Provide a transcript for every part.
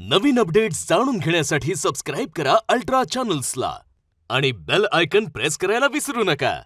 नवीन updates जाणून घेण्यासाठी subscribe करा अल्ट्रा चॅनल्सला आणि बेल आयकन प्रेस करायला विसरू नका.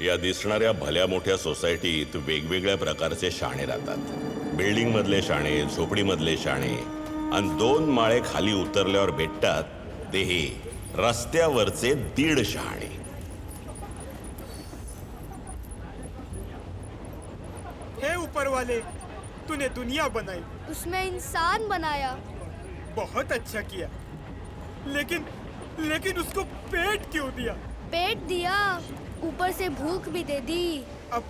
या दिसणाऱ्या भल्या मोठ्या सोसायटीत वेगवेगळ्या प्रकारचे शाणे राहतात. बिल्डिंग मधले शाणे, झोपडी मधले शाणे, आणि 2 माळे खाली उतरल्यावर भेटतात ते हे रस्त्यावरचे 1.5 शहाणे. हे ऊपर वाले, तूने दुनिया बनाई, उसमें इंसान बनाया. बहुत अच्छा किया, लेकिन उसको पेट क्यों दिया? पेट दिया, ऊपर से भूख भी दे दी. अब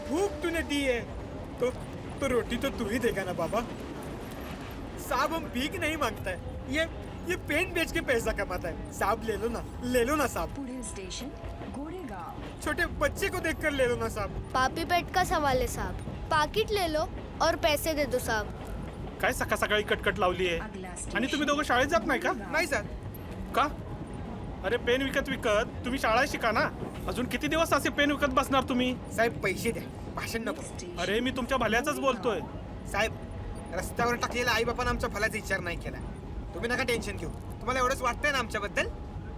भूख तूने दी है तो रोटी तो तू ही देगा ना बाबा. साहब, हम भीख नहीं मांगता है, ये पेन बेच के पैसा कमाता है. साहब ले लो ना साहब. स्टेशन गोरेगांव. छोटे बच्चे को देखकर ले लो ना साहब. पापी पेट का सवाल है साहब. पाकिट ले लो और पैसे दे दो साहब. काय सकाळ सकाळी कटकट लावली आहे आणि तुम्ही दोघं शाळेत जात नाही का? नाही सर. का? अरे पेन विकत तुम्ही शाळा शिका ना. अजून किती दिवस असे पेन विकत बसणार तुम्ही? साहेब, पैसे द्या, भाषण नको. अरे मी तुमच्या भल्याचाच बोलतोय. साहेब, रस्त्यावर टाकलेल्या आई बापानं आमच्या भल्याचा विचार नाही केला. तुम्ही नका टेन्शन घेऊ. तुम्हाला एवढंच वाटतंय ना आमच्याबद्दल?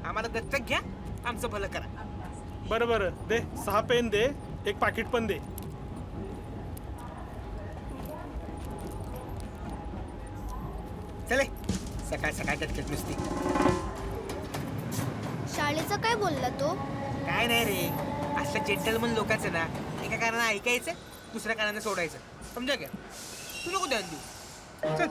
आम्हाला दत्तक घ्या, आमचं भलं करा. बरं दे. 6 पेन दे, 1 पाकिट पण दे. चले, सकाळ सकाळ कटकट नुसती. शाळेचं काय बोलला तो? काय नाही रे, असं जेंटलमन लोकांचं ना एका कारणानं ऐकायचं, दुसऱ्या कारणानं सोडायचं. समजा का? तू नको ध्यान देऊ. चल.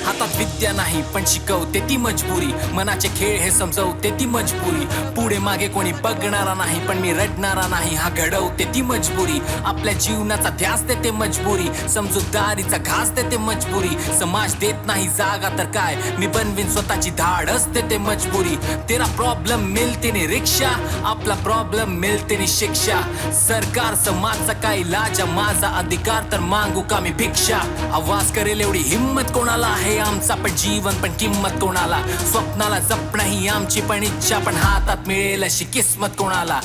हातात विद्या नाही पण शिकवते ती मजबुरी. मनाचे खेळ हे समजवते ती मजबुरी. पुढे मागे कोणी बघणारा नाही पण मी रडणारा नाही, हा घडवते ती मजबुरी. आपल्या जीवनाचा ध्यास देते मजबुरी, समजूतदारीचा घास देते मजबुरी. समाज देत नाही जागा तर काय, मी बनवीन स्वतःची धाडस देते मजबुरी. तेरा प्रॉब्लेम मिलते नि रिक्षा, आपला प्रॉब्लेम मिलते नि शिक्षा. सरकार समाजचा काही लाजा, माझा अधिकार तर मागू का मी भिक्षा. आवाज करेल एवढी हिम्मत कोणाला आहे आमचा पण जीवन पण किंमत कोणाला. स्वप्नाला जपणं ही आमची पण इच्छा, पण हातात मिळेल अशी किस्मत कोणाला.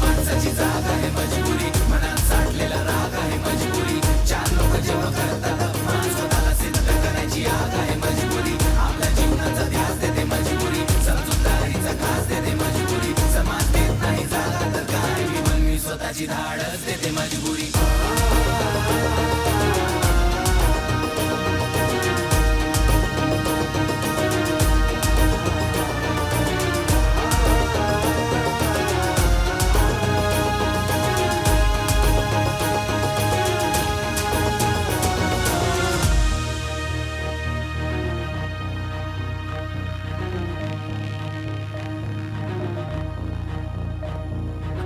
माणसाची जागा आहे मजबुरी, मनात साठलेला राग आहे मजबुरी. 4 लोक जेव्हा करतात मान, स्वतःला सिद्ध करायची आग आहे मजबुरी. आपल्या जीवनाचा ध्यास देते मजबुरी, समजूतदारीचा घास देते मजबुरी. समाज देत नाही जागा तर काय, मी बनवी स्वतःची धाडस देते मजबुरी.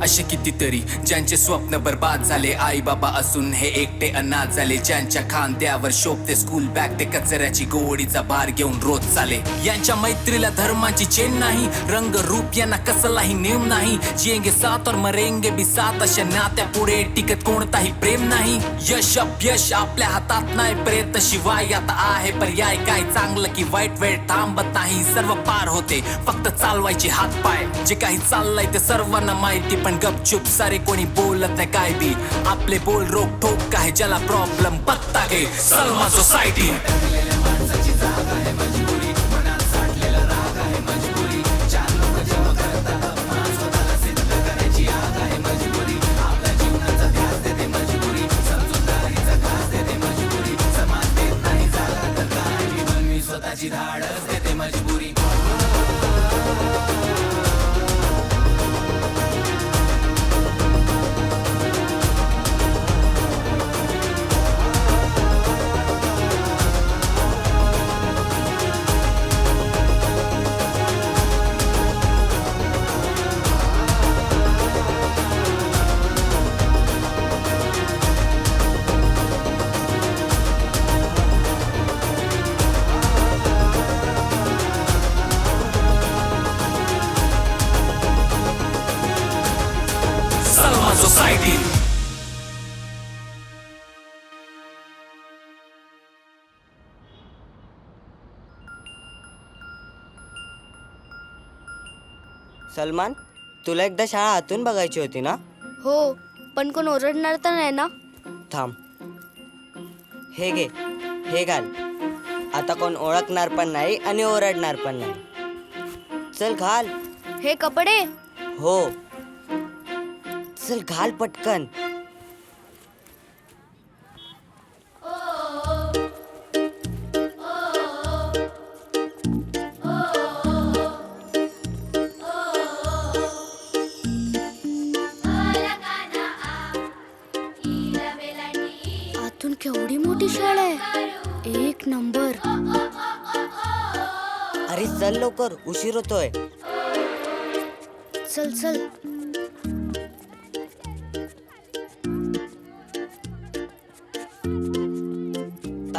असे कितीतरी ज्यांचे स्वप्न बर्बाद झाले, आई बाबा असून हे एकटे अनाथ झाले. ज्यांच्या खांद्यावर शोभते स्कूल बॅग, ते कचऱ्याची गोडीचा भार घेऊन रोज चाले. यांच्या मैत्रीला धर्माची चेन नाही, रंग रूप यांना कसलाही नेम नाही. जिएंगे साथ और मरेंगे भी साथ, अशा नात्या पुढे टिकत कोणताही प्रेम नाही. यश अपयश आपल्या हातात नाही, प्रयत्न शिवाय आता आहे पर्याय. काय चांगलं की वाईट वेळ थांबत नाही, सर्व पार होते फक्त चालवायचे हात पाय. जे काही चाललंय ते सर्वांना माहिती, पण गपचूप सारे कोणी बोलत नाही काय बी. आपले बोल रोक ठोक काय, ज्याला प्रॉब्लेम पत्ता घे. सलमान सोसायटी. सलमान सोसायटी. सलमान, तुला एकदा शाळा आतून बघायची होती ना? हो, पण कोण ओरडणार तर नाही ना? थांब, हे घे, हे घाल. आता कोण ओळखणार पण नाही आणि ओरडणार पण नाही. चल घाल. हे कपडे? हो, चल घाल पटकन. आतून केवढी मोठी शाळा आहे, एक नंबर. अरे चल लवकर, उशीर होतोय. चल चल.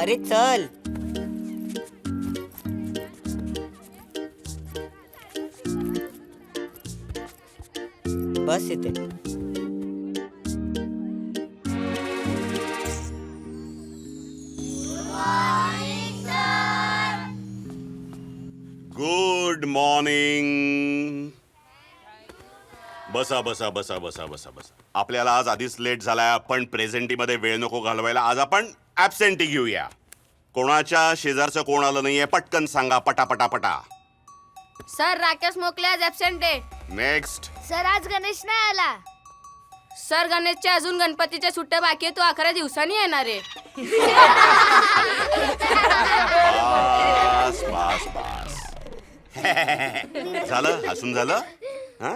अरे चल. बस इथे. Good morning. बसा बसा बसा बसा बसा बसा. आपल्याला आज आधीच लेट झालाय, पण प्रेझेंटीमध्ये वेळ नको घालवायला. आज आपण ऍबसेंटी घेऊया. कोणाच्या शेजारचं कोण आलं नाहीये, पटकन सांगा, पटा. सर, राकेश मोकले आज ऍबसेंट आहे. नेक्स्ट. सर, आज गणेश नाही आला. सर, गणेशच्या अजून गणपतीच्या सुट्ट्या बाकी आहे, तो 11 दिवसांनी येणार आहे. बस बस बस. झालं, हसून झालं. हा,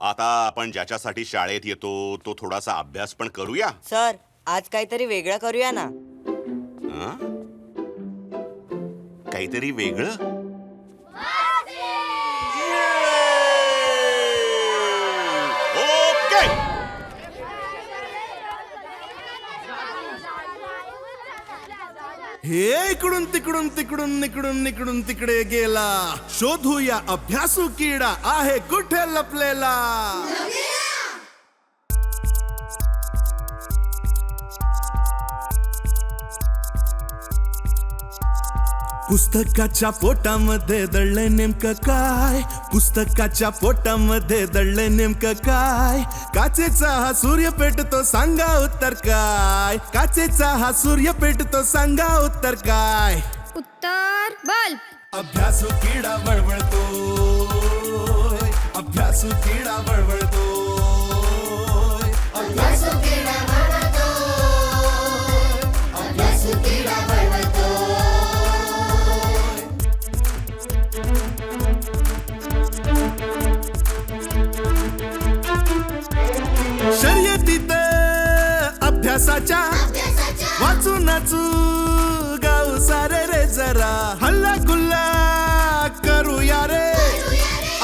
आता आपण ज्याच्यासाठी शाळेत येतो तो थोडासा अभ्यास पण करूया. सर, आज काहीतरी वेगळं करूया ना. हा? काहीतरी वेगळं. ओके. हे इकडून तिकडून तिकडून इकडून इकडून तिकडे गेला. शोधूया अभ्यासू किडा आहे कुठे लपलेला. पुस्तकाच्या पोटामध्ये दडलंय नेमकं काय? पुस्तकाच्या पोटामध्ये दडलंय नेमकं काय? काचेचा हा सूर्य पेटतो, सांगा उत्तर काय? काचेचा हा सूर्य पेटतो, सांगा उत्तर काय? उत्तर बल्ब. अभ्यासू किडा बळबळतो, अभ्यासू किडा बळबळतो, अभ्यासू किडा बळबळतो, अभ्यासू किडा बळबळतो. शर्यतीत अभ्यासाच्या वाचू नाचू गाऊ सारे रे, जरा हल्ला गुल्ला करूया रे,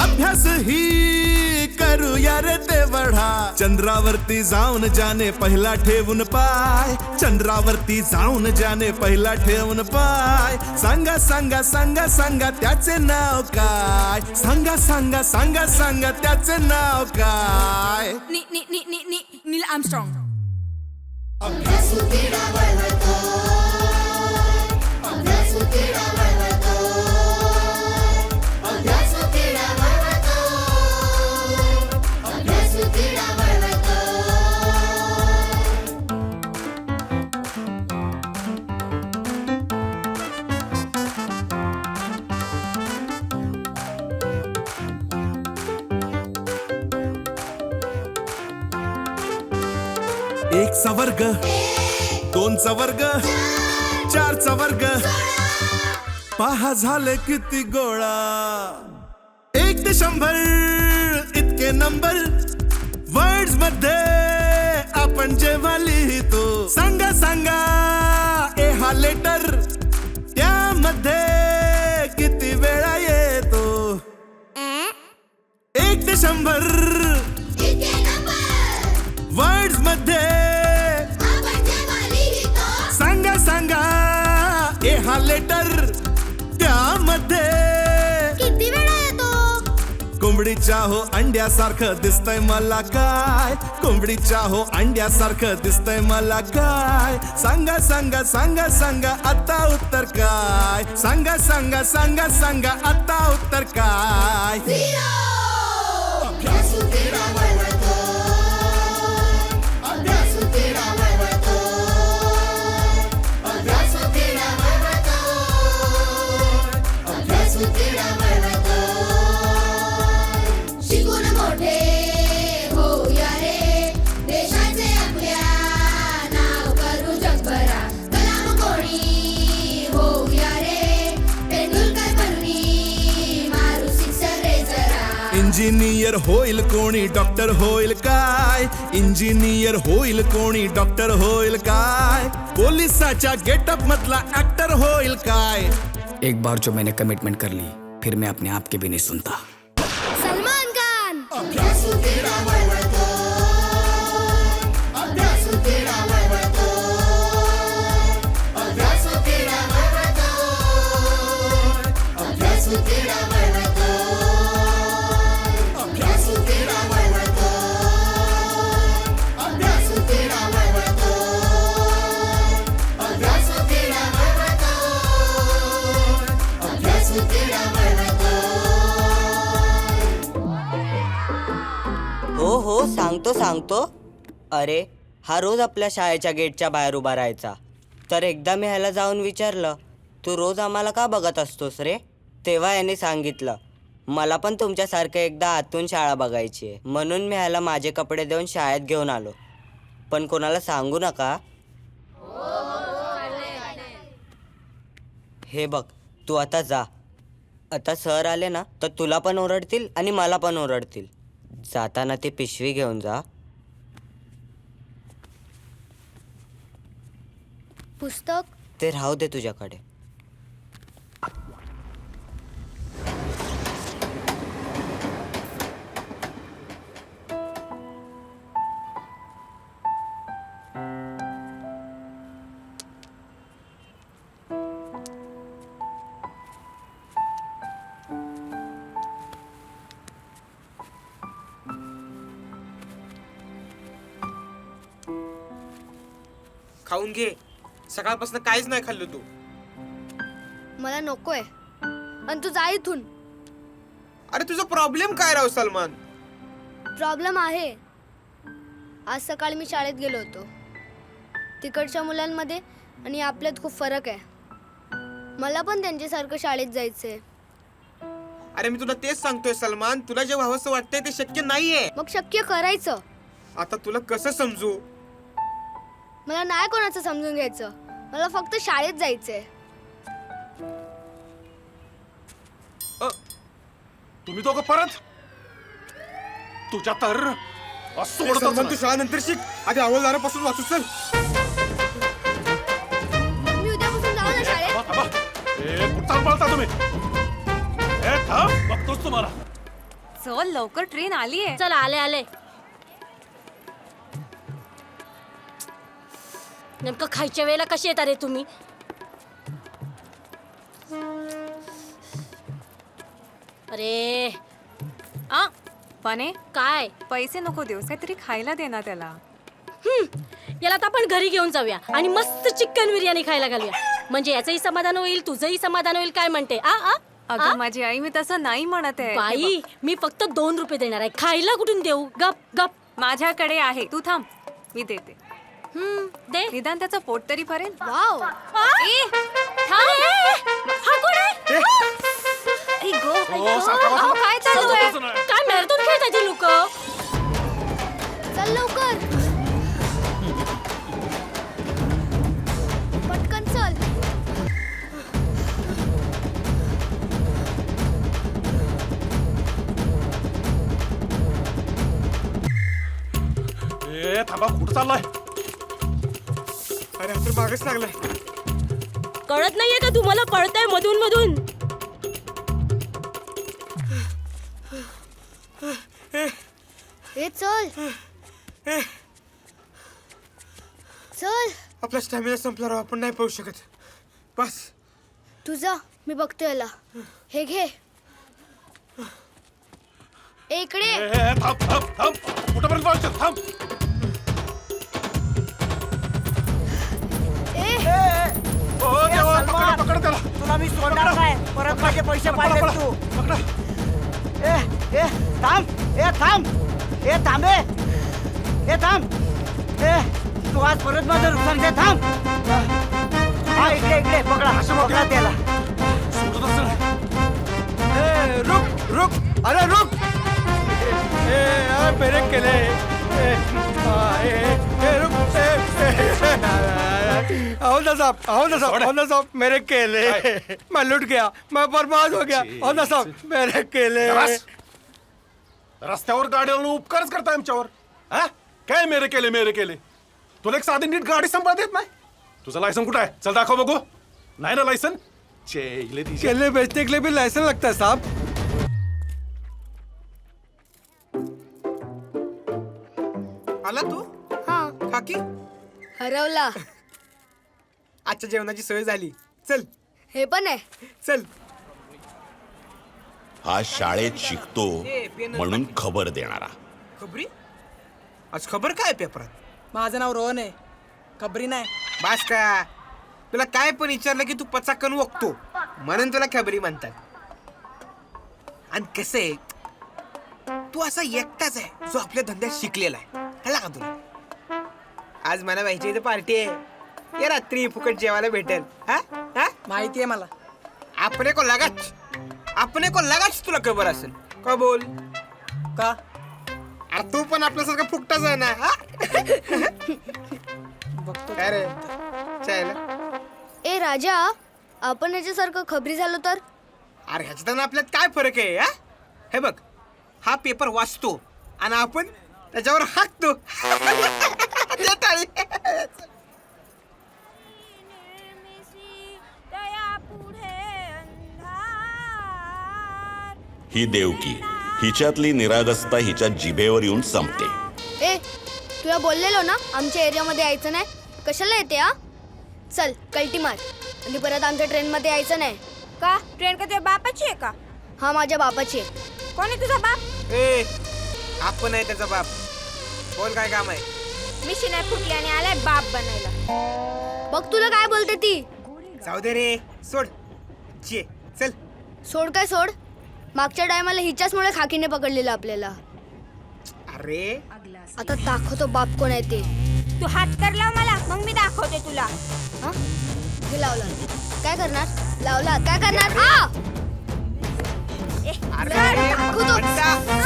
अभ्यास ही करूया रे तेव्हा. बढा. चंद्रावरती जाऊन ज्याने पहिला ठेवून पाय, चंद्रावरती जाऊन ज्याने पहिला ठेवून पाय, सांगा सांगा सांगा सांगा त्याचे नाव काय, सांगा सांगा सांगा सांगा त्याचे नाव काय. नील आर्मस्ट्रॉंग. एक चा वर्ग, दोन चा वर्ग, चार चा वर्ग, पहा झाले किती गोळा. 1 ते 100 इतके नंबर वर्ड्स मध्ये आपण जेव्हा लिहितो. सांगा सांगा ए हा लेटर त्यामध्ये किती वेळा येतो. 1 ते 100 वर्ड्स मध्ये सांगा सांगा ए हा लेटर त्यामध्ये किती वेळा येतो. कोंबडीच्या हो अंड्यासारखं दिसतंय मला काय, कोंबडीच्या हो अंड्यासारखं दिसतंय मला काय. सांगा सांगा सांगा सांगा आता उत्तर काय, सांगा सांगा सांगा सांगा आता उत्तर काय. शिकून मोठे होऊया रे, देशाचे आपल्या नाव करू जगभरात. कलाम कोणी होऊया रे, तेंडुलकर बनून मारू सिक्सर रे जरा. इंजिनियर होईल कोणी डॉक्टर होईल काय, इंजिनियर होईल कोणी डॉक्टर होईल काय, पोलिसाच्या गेटअप मधला ऍक्टर होईल काय. एक बार जो मैंने कमिटमेंट कर ली फिर मैं अपने आप के भी नहीं सुनता. सलमान खान. हो हो सांगतो सांगतो. अरे हा रोज आपल्या शाळेच्या गेटच्या बाहेर उभा राहायचा. तर एकदा मी ह्याला जाऊन विचारलं, तू रोज आम्हाला का बघत असतोस रे. तेव्हा याने सांगितलं, मला पण तुमच्यासारखं एकदा आतून शाळा बघायची आहे, म्हणून मी ह्याला माझे कपडे देऊन शाळेत घेऊन आलो. पण कोणाला सांगू नका. हे बघ तू आता जा. आता सर आले ना तर तुला पण ओरडतील आणि मला पण ओरडतील. जाताना ती पिशवी घेऊन जा. पुस्तक ते राहू दे तुझ्याकडे. खाऊन घे, सकाळपासून काहीच नाही खाल्लं तू. मला नकोय आणि तू जा इथून. अरे तुझा प्रॉब्लेम काय राव सलमान. प्रॉब्लेम आहे. आज सकाळी मी शाळेत गेलो होतो. तिकडच्या मुलांमध्ये आणि आपल्यात खूप फरक आहे. मला पण त्यांच्यासारखं शाळेत जायचंय. अरे मी तुला तेच सांगतोय सलमान, तुला जे व्हावंसं वाटतंय ते शक्य नाहीये. मग शक्य करायचं. आता तुला कसं समजू. मला नाही कोणाचं समजून घ्यायचं. मला फक्त शाळेत जायचंय. तुम्ही दोघं परत. तुझ्या तर सलमान तू शाळा नंतर शिक, आधी हवालदारापासून वाचू. चल मी उद्यापासून जाऊ ना शाळेत. कुठं पळता तुम्ही. बघतोच तुम्हाला. चल लवकर ट्रेन आलीये. चल आले आले. नेमकं खायच्या वेळेला कशी येता रे तुम्ही? अरे आ पाने काय पैसे नको देऊस काहीतरी खायला दे ना त्याला. याला तर आपण घरी घेऊन जाऊया आणि मस्त चिकन बिर्याणी खायला घालूया. म्हणजे याचंही समाधान होईल, तुझंही समाधान होईल. काय म्हणते? आ आ अगं माझी आई मी तसं नाही म्हणत आहे. बाई, मी फक्त 2 रुपये देणार आहे. खायला कुठून देऊ? गप गप. माझ्याकडे आहे, तू थांब मी देते. दे. निदान त्याचं पोट तरी भरेल. वाव हा कोण आहे? अहो, काय चालू आहे? काय मॅरेथॉन खेळताय ती लोक? चल लवकर, पटकन चल. ए थांबा, कुठं चाललाय? अरे आपण मागच लागलाय. कळत नाहीये का तुम्हाला? पळताय मधून मधून. ए चल चल. आपला स्टॅमिना संपल्यावर आपण नाही पाहू शकत. बस तुझा मी बघतो याला. हे घे. ए, इकडे. ए, थांब थांब थांब, कुठपर्यंत पळतोय? थांब. ओ देवा, पकड पकड त्याला. तुला मी सोडणार नाही. परत माझे पैसे पाहिजे तू. पकडा. ए थांब. ए थांब. ए थांबे. ए थांब. ए तू आज परत माझं नुकसान दे. थांब. हा इकडे इकडे पकडा. पकडा त्याला. सोडत असेल. ए रुक रुक. अरे रुक. ए ब्रेक केले. रुक. हौदा साहब मेरे केले. मैं लुट गया, मैं बर्बाद हो गया. हौदा साहब मेरे केले. रस्त्यावर गाडीला उपकारच करताय आमच्यावर. हा काय मेरे केले? तुला एक साधी नीट गाडी सांभाळ देत नाही. तुझं लायसन कुठं आहे? चल दाखव बघू. नाही ना लायसन? केले बेचने के लिए भी लाइसेंस लगता है साहब. आला तू? हा काकी हरवला. आजच्या जेवणाची सोय झाली. चल हे पण आहे. चल. हा शाळेत शिकतो म्हणून खबर देणारा. खबरी? आज खबर काय पेपरात? माझं नाव रोहन आहे, खबरी नाही. बास का? तुला काय पण विचारलं की तू पचाकन वकतो म्हणून तुला खबरी म्हणतात. आणि कसं आहे, तू असा एकटाच आहे जो आपल्या धंद्यात शिकलेला आहे. कळला का तुला? आज मला माहिती इथे पार्टी आहे. या रात्री फुकट जेवायला भेटेल. हा हा माहिती आहे मला. अपने को लगाच तुला खबर असेल का? बोल का? अरे तू पण आपल्यासारखा फुकटाच आहे ना. हा? बघतो. काय रे चायला? ए राजा, आपण याच्यासारखं खबरी झालो तर? अरे ह्याच्यात आपल्यात काय फरक आहे? हा हे बघ, हा पेपर वाचतो आणि आपण त्याच्यावर हाकतो. दे टाळी. ही देवकी, हिच्यातली निरागसता हिच्या जिभेवर येऊन संपते. ए तुला बोललेलो ना आमच्या एरियामध्ये यायचं नाही. कशाला येते हा? चल कल्टी मार आणि परत आमच्या ट्रेनमध्ये यायचं नाही. का ट्रेन का तुझ्या बापाची आहे का? हा माझ्या बापाची आहे. कोण आहे तुझा बाप? ए आपण आहे त्याचा बाप. बोल काय काम आहे? मिशी नाही फुटली आणि आलाय बाप बनायला. बघ तुला काय बोलते ती. जाऊ दे रे, सोड. जे चल. सोड काय सोड. मागच्या टायमाला हिच्याचमुळे खाकीने पकडलेलं आपल्याला. अरे आता दाखवतो बाप कोण आहे ते. तू हात कर लाव मला, मग मी दाखवते तुला. हा हे लावला काय करणार? लावला काय करणार? आ दाखवतो.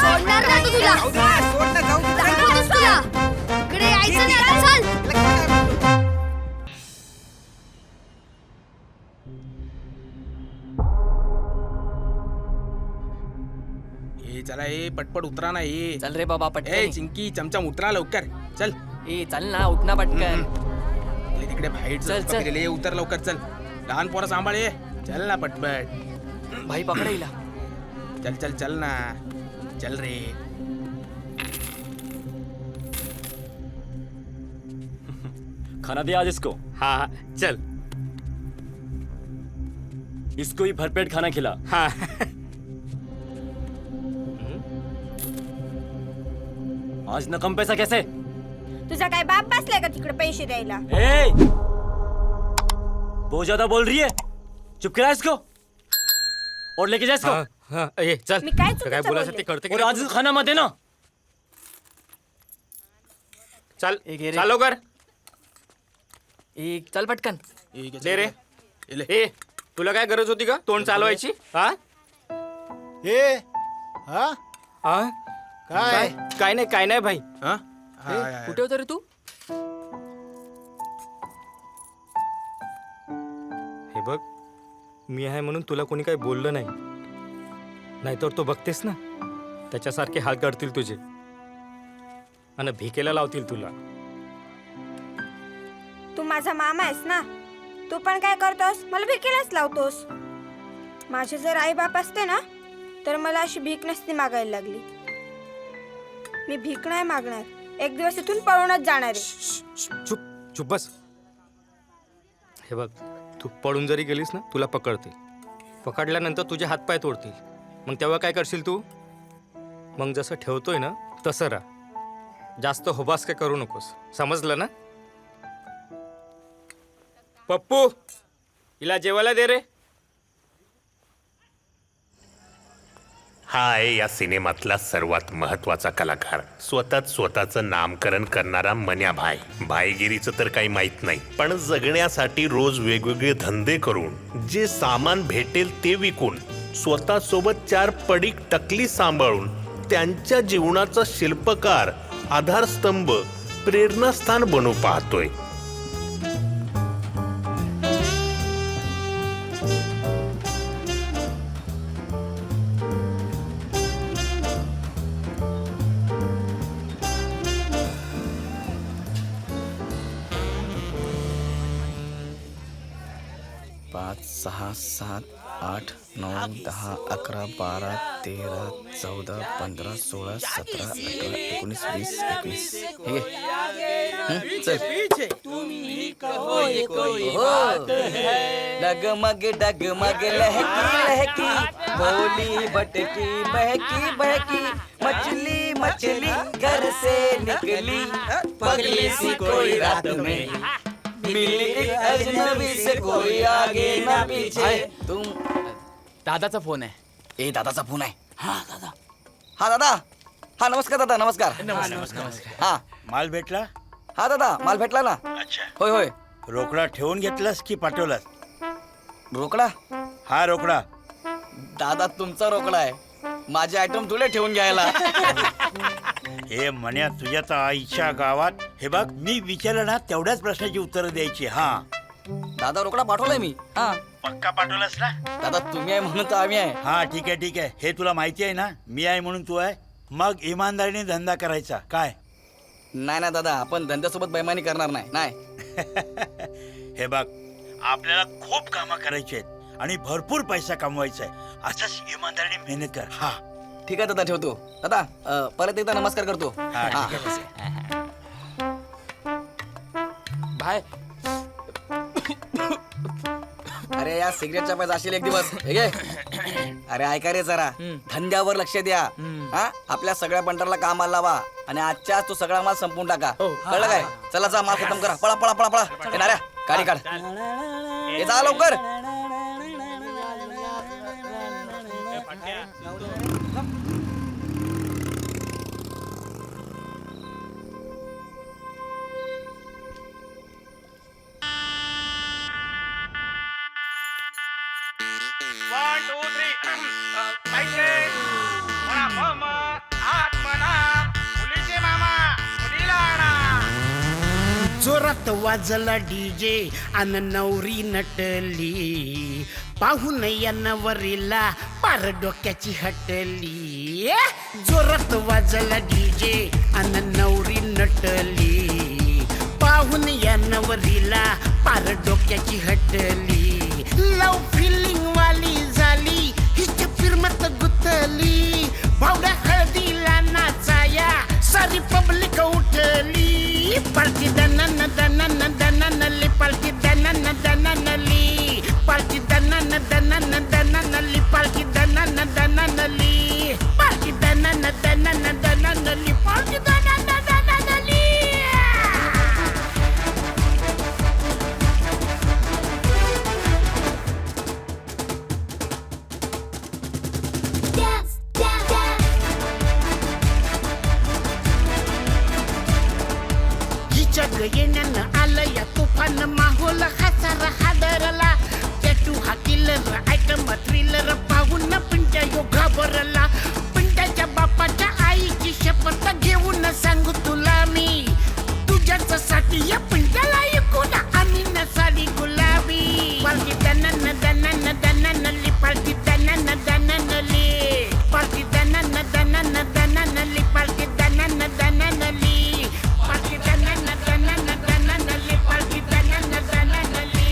सोडणार नाही तो तुला. जाऊ दे, सोड ना, जाऊ दे. दाखवतोच तुला. इकडे यायचं नाही आता. चल. चला ए पटपट उतरा ना. ए चल रे बाबा ए पटकन. चिंकी चमचम उतरा लवकर. चल ए चल ना, उठ ना पटकन. इकडे तिकडे बाहेर चल, चल. उतर लवकर. चल लहान पोरं सांभाळ. ये चल ना पटपट. भाई पकडा हिला. चल चल चल ना. चल रे. खाना दे आज इसको। हाँ हाँ चल। इसको ही भरपेट खाना खिला। हाँ आज न कम पैसा कैसे? तुझा काय बाप बसलाय का तिकडे पैसे द्यायला? ए! बहुत ज्यादा बोल रही है, चुप करा इसको और लेके जा इसको। हाँ हाँ ये चल। मी काय चुकीचं काय बोलायचं बोलले? ते करते और आज खाना मत देना। चल चल लवकर। एक चल पटकन. दे रे. ए तुला काय गरज होती का तोंड चालवायची? हा हा हा काय काय नाही भाई. हा कुठे होता रे तू? हे बघ मी आहे म्हणून तुला कोणी काही बोललं नाही, नाहीतर तो बघतेस ना त्याच्यासारखे हात काढतील तुझे आणि भिकेला लावतील तुला. तू माझा मामा आहेस ना, तू पण काय करतोस? मला भिकेलाच लावतोस. माझे जर आई बाप असते ना तर मला अशी भीक नसती मागायला लागली. मी भीक नाही मागणार, एक दिवस इथून पळूनच जाणार आहे. चुप चुप बस. हे बघ तू पळून जरी गेलीस ना तुला पकडते, पकडल्यानंतर तुझे हातपाय तोडतील. मग तेव्हा काय करशील तू? मग जसं ठेवतोय ना तसं राहा, जास्त होबास काय करू नकोस, समजलं ना? पप्पू हिला जेवायला दे रे. हा आहे या सिनेमातला सर्वात महत्वाचा कलाकार, स्वतःचं नामकरण करणारा मन्या भाई. भाईगिरीचं तर काही माहित नाही, पण जगण्यासाठी रोज वेगवेगळे धंदे करून जे सामान भेटेल ते विकून स्वतःसोबत 4 पडीक टकली सांभाळून त्यांच्या जीवनाचा शिल्पकार, आधारस्तंभ, प्रेरणास्थान बनू पाहतोय. पाच 6 7 8 9 10 11 12 13 14 15 16 17 18 19 20 21. हे घे. चल. डगमग डगमग लहकी लहकी भोली भटकी बहकी बहकी मछली मछली घर से निकली पगली सी कोई रात में मिली एक अजनबी से कोई आगे ना पीछे. तुम दादाचा फोन आहे. ए दादाचा फोन आहे. हा दादा. हा दादा. हा नमस्कार दादा. नमस्कार. हा माल भेटला? हा दादा माल भेटला ना. अच्छा. होय होय. रोकडा ठेवून घेतलास की पाठवलास? रोकडा? हा रोकडा. दादा तुमचा रोकडा आहे, माझे आयटम तुला ठेवून घ्यायला. हे म्हण्या तुझ्या तर आईच्या गावात. हे बघ मी विचारलं ना तेवढ्याच प्रश्नाची उत्तरं द्यायची. हा दादा रोकडा पाठवलाय मी. हा पक्का पाठवलास ना? दादा तुम्ही आहे म्हणून तर आम्ही आहे. हा ठीक आहे ठीक आहे. हे तुला माहिती आहे ना मी आहे म्हणून तू आहे. मग इमानदारीने धंदा करायचा काय? नाही ना दादा, आपण धंद्यासोबत बेईमानी करणार नाही. नाही. हे बघ आपल्याला खूप कामं करायची आहेत आणि भरपूर पैसा कमवायचा आहे. असंच इमानदारीने मेहनत कर. हा ठीक आहे दादा ठेवतो. दादा परत एकदा नमस्कार करतो. हा ठीक आहे. बाय. अरे या सिगरेटच्या पाय जाशील एक दिवस. हे घे. अरे ऐका रे जरा, धंद्यावर लक्ष द्या. हा आपल्या सगळ्या बंडरला कामाला लावा आणि आजच्या आज तो सगळा माल संपवून टाका. कळलं काय? चला जा माल खतम करा. पळा पळा पळा पळा. येणाऱ्या गाडी काढ. हे जा लवकर. जोरात वाजला डीजे अन नवरी नटली, पाहून या नवरीला पार डोक्याची हटली. जोरात वाजला डीजे अन नवरी नटली, पाहून या नवरीला पार डोक्याची हटली. लव फिलिंग वाली झाली हिच्या फिरमत गुतली, भावड्या हळदीला नाचाया सारी पब्लिक उठली. पार्टी दनन दनन दनन वर्ग येण्यानं आलं या तुफान माहोल हसारा हादरला टॅटू हा किलर आयटम थ्रिलर पाहून पिंट्या यो घाबरला पिंट्याच्या बापाच्या आईची शपथ घेऊन सांगू तुला मी तुझ्याच साठी या पिंट्याला ऐकून आणि नसाडी गुलाबी पालखी दनन दनन दनन ली पालखी दनन दनन ली पालखी दनन दनन दनन ली पालखी दनन दनन ली पालखी दनन दनन दनन ली पालखी दनन दनन ली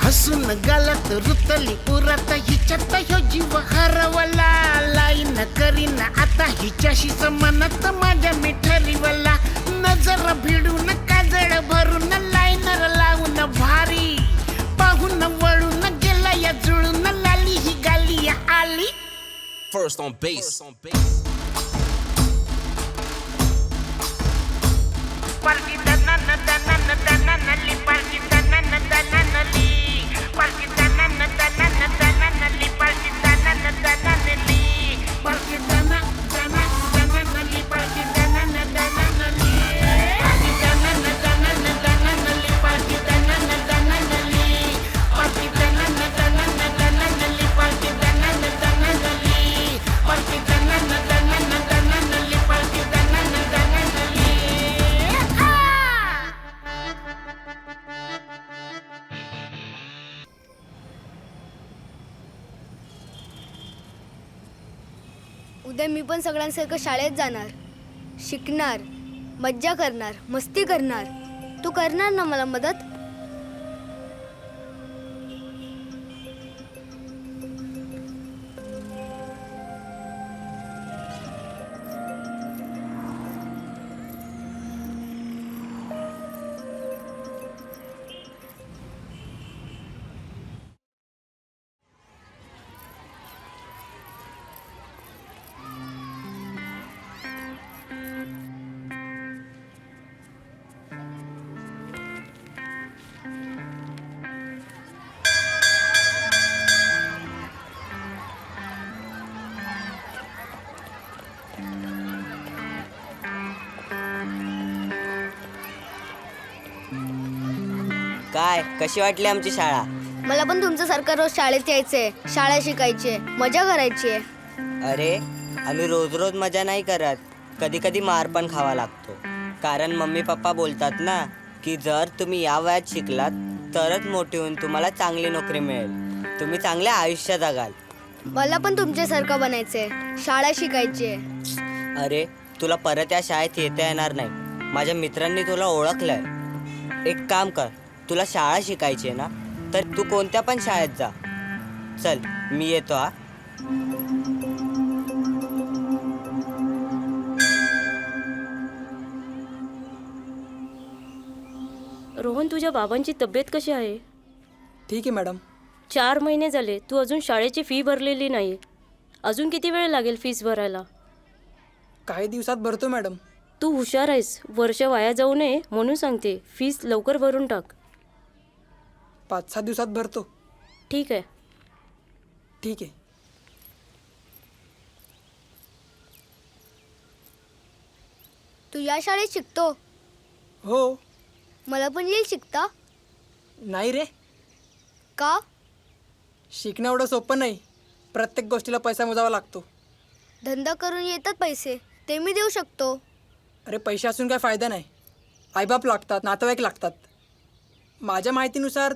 हसून गालात रुतली उरात हिच्यात ह्यो जीव हरवला लाईन करीन आता हिच्याशीच मनात माझ्या मी ठरवला नजर भिडून काजळ भरून लाईनर लावून भारी पाहून वळून गेला या जुळून लाली ही गाली या आली First on bass. पालखी दनन दनन दनन ली पालखी दनन दनन ली पालखी दनन दनन दनन ली पालखी दनन दनन ली पालखी दनन दनन दनन ली पालखी दनन दनन ली पालखी दनन दनन दनन ली पालखी दनन दनन ली पालखी दनन दनन दनन ली पालखी दनन दनन ली पालखी दनन दनन दनन ली पालखी दनन दनन ली उद्या मी पण सगळ्यांसारखं शाळेत जाणार, शिकणार, मज्जा करणार, मस्ती करणार. तू करणार ना मला मदत? काय कशी वाटली आमची शाळा? मला पण तुमच्यासारखं रोज शाळेत यायचंय, शाळा शिकायची, मजा करायची आहे. अरे आम्ही रोज रोज मजा नाही करत, कधी कधी मार पण खावा लागतो. कारण मम्मी पप्पा बोलतात ना की जर तुम्ही या वयात शिकलात तरच मोठे होऊन तुम्हाला चांगली नोकरी मिळेल, तुम्ही चांगले आयुष्य जगाल. मला पण तुमच्यासारखं बनायचंय, शाळा शिकायची आहे. अरे तुला परत या शाळेत येता येणार नाही, माझ्या मित्रांनी तुला ओळखलंय. एक काम कर, तुला शाळा शिकायची आहे ना तर तू कोणत्या पण शाळेत जा. चल मी येतो हा. रोहन, तुझ्या बाबांची तब्येत कशी आहे? ठीक आहे मॅडम. 4 महिने झाले तू अजून शाळेची फी भरलेली नाही. अजून किती वेळ लागेल फीस भरायला? काही दिवसात भरतो मॅडम. तू हुशार आहेस, वर्ष वाया जाऊ नये म्हणून सांगते, फीस लवकर भरून टाक. 5-6 दिवसात भरतो. ठीक आहे. ठीक आहे. तू या शाळेत शिकतो? हो. मला पण येईल शिकता? नाही रे. का? शिकणं एवढं सोपं नाही, प्रत्येक गोष्टीला पैसा मोजावा लागतो. धंदा करून येतात पैसे, ते मी देऊ शकतो. अरे पैसे असून काय फायदा नाही, आईबाप लागतात, नातेवाईक लागतात. माझ्या माहितीनुसार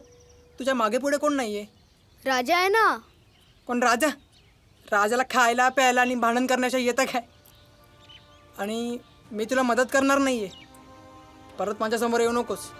तुझ्या मागे पुढे कोण नाही आहे. राजा आहे ना. कोण राजा? राजाला खायला प्यायला आणि भांडण करण्याच्या येतं काय? आणि मी तुला मदत करणार नाही आहे, परत माझ्यासमोर येऊ नकोस.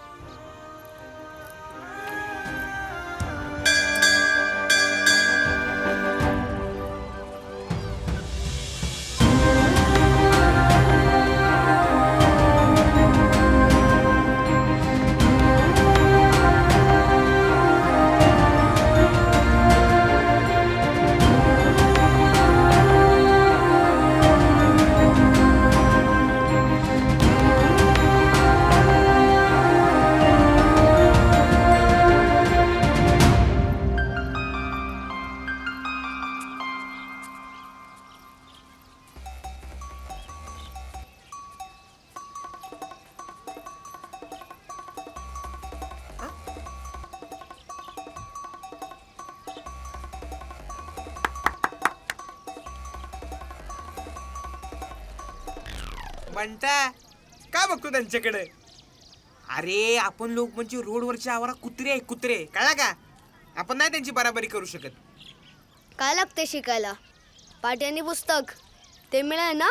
म्हणता का बघतो त्यांच्याकडे? अरे आपण लोक म्हणजे रोडवरचे आवारा कुत्रे आहे, कुत्रे. कळला का? आपण नाही त्यांची बराबरी करू शकत. काय लागते शिकायला? पाटी आणि पुस्तक ते मिळालं ना,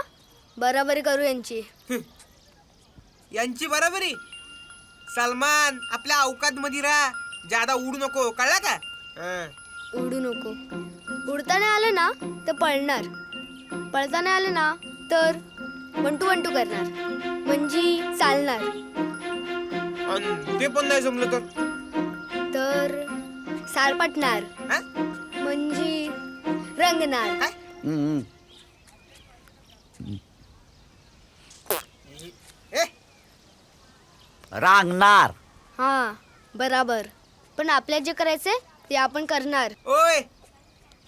बराबरी करू यांची. यांची बराबरी? सलमान आपल्या अवकात मध्ये राहा, जादा उडू नको. कळला का? उडू नको. उडताना आलं ना तर पळणार, पळताना आलं ना तर वंटू वंटू करणार, म्हणजे चालणार. ते पण नाही जमलं तर सारपटणार, म्हणजे रंगणार. रांगणार. हा बराबर. पण आपल्याला जे करायचंय ते आपण करणार. ओय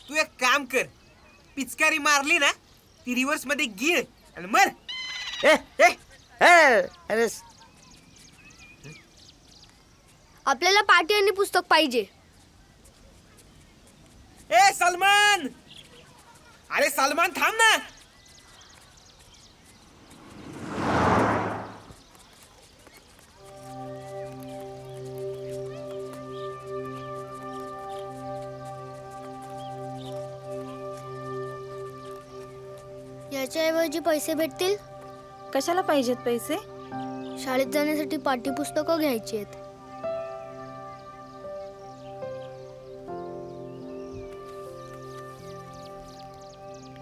तू एक काम कर, पिचकारी मारली ना ती रिव्हर्स मध्ये गिळ आणि मर. अरे आपल्याला पाटी आणि पुस्तक पाहिजे. ए सलमान, अरे सलमान थांब ना. याच्याऐवजी पैसे भेटतील. कशाला पाहिजेत पैसे? शाळेत जाण्यासाठी पाठी पुस्तकं घ्यायची आहेत.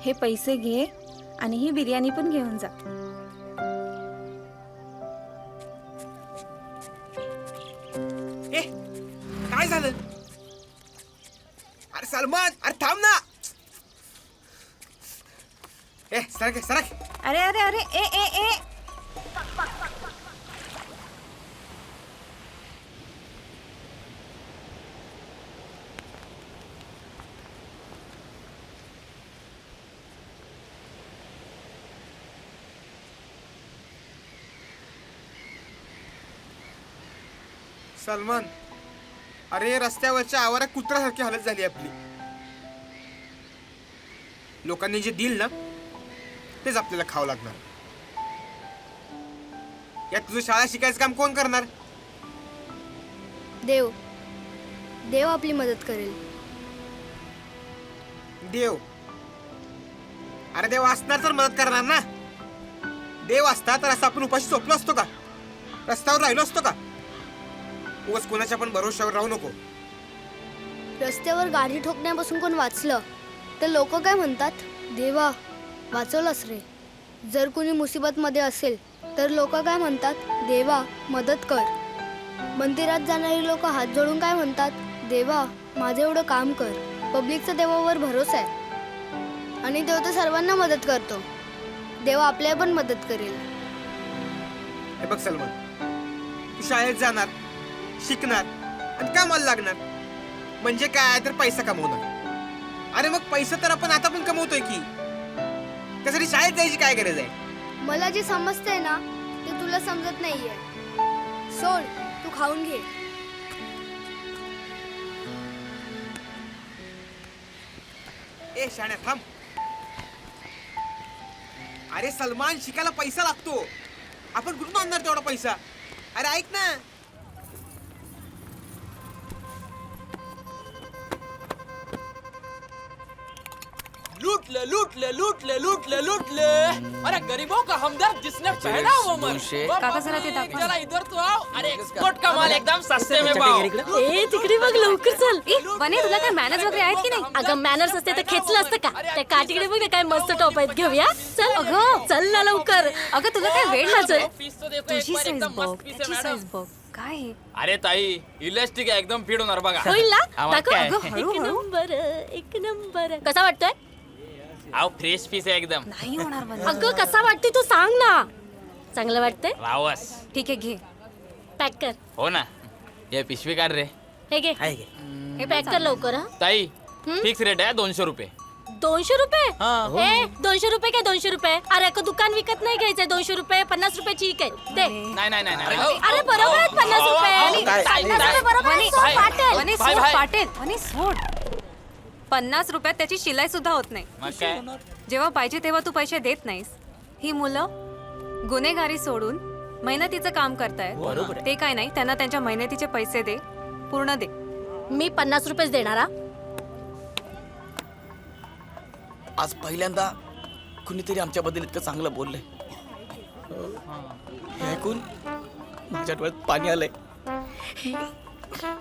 हे पैसे घे आणि ही बिर्याणी पण घेऊन जा. ए काय झालं? अरे सलमान, अरे थांब ना. ए सरक सरक. अरे अरे अरे ए ए ए सलमान, अरे रस्त्यावरच्या आवारा कुत्र्यासारखी हालत झाली आपली. लोकांनी जे दिल ना तेच आपल्याला खावं लागणार. यात तुझं शाळा शिकायचं काम कोण करणार? देव. देव आपली मदत करेल. देव? अरे देव असणार तर मदत करणार ना. देव असता तर असं आपण उपाशी झोपलो असतो का? रस्त्यावर राहिलो असतो का? उगाच कोणाच्या पण भरोश्यावर राहू नको. रस्त्यावर गाडी ठोकण्यापासून कोण वाचलं तर लोक काय म्हणतात? देवा वाचवलंस रे. जर कोणी मुसीबत मध्ये असेल तर लोक काय म्हणतात? देवा मदत कर. मंदिरात जाणारी लोक हात जोडून काय म्हणतात? देवा माझं एवढं काम कर. पब्लिकचा देवावर भरोसा आहे आणि देव तर सर्वांना मदत करतो. देव आपल्याला पण मदत करेल. हे बघ सलमान, तू शाळेत जाणार, शिकणार आणि कामाला लागणार, म्हणजे काय तर पैसा कमवणार. अरे मग पैसा तर आपण आता पण कमवतोय की, त्यासाठी शाळेत जायची काय गरज आहे? मला जे समजतंय ना ते तुला समजत नाहीये. सोड, तू खाऊन घे. ए शाण्या थांब. अरे सलमान, शिकायला पैसा लागतो. आपण कुठून आणणार तेवढा पैसा? अरे ऐक ना. लूट ले लूट ले लूट ले लूट ले लूट ले. अरे गरीबों का हमदर्द जिसने पहना वो मर. काका जरा ते दाखव. जरा इधर तो आओ. अरे एक्सपोर्ट का माल एकदम सस्ते में पाओ. ए तिकडे बघ, लवकर चल. वने तुला काय मॅनर्स वगैरे आहेत की नाही? अगं मॅनर्स असते तर खेचलं असतं का? त्या काठीकडे बघ ना, काय मस्त टॉप आहेत. घेऊया चल. अगं चल ना लवकर. अगं तुला काय वेळ लागेल? तुझी साईज बघ, त्याची साईज बघ. काय हे? अरे ताई, इलास्टिक आहे, एकदम फिट होणार बघा. होईल ना? आम्हाला दाखव. काय? अगं, एक नंबर, एक नंबर. कसा वाटतोय? आओ फ्रेश पीस आहे एकदम. नाही होणार मला. अगं कसा वाटते तू सांग ना. चांगलं वाटतंय? रावस. ठीक आहे घे. पॅक कर. हो ना. ये पिशवी काढ रे. हे घे. हे पॅक कर लवकर. हा ताई फिक्स रेट आहे 200 रुपये. 200 रुपये? हा. ए 200 रुपये काय 200 रुपये? अरे अगं दुकान विकत नाही घ्यायचंय. 200 रुपये 50 रुपयाची इक आहे. दे. नाही नाही नाही नाही. अरे बरोबर आहेत 50 रुपये. 50 रुपये बरोबर आहे. सोड पाटेल. वने सोड पाटेल. वने सोड. 50 रुपयात त्याची शिलाई सुद्धा होत नाही. मग काय? जेव्हा पाहिजे तेव्हा तू पैसे देत नाहीस. ही मुलं गुन्हेगारी सोडून मेहनतीचं काम करतायत. बरोबर आहे. ते काय नाही, त्यांना त्यांच्या मेहनतीचे पैसे दे, पूर्ण दे. मी 50 रुपयेच देणार हा. आज पहिल्यांदा कुणीतरी आमच्याबद्दल इतकं चांगलं बोललंय. हे ऐकून माझ्या डोळ्यात पाणी आलंय.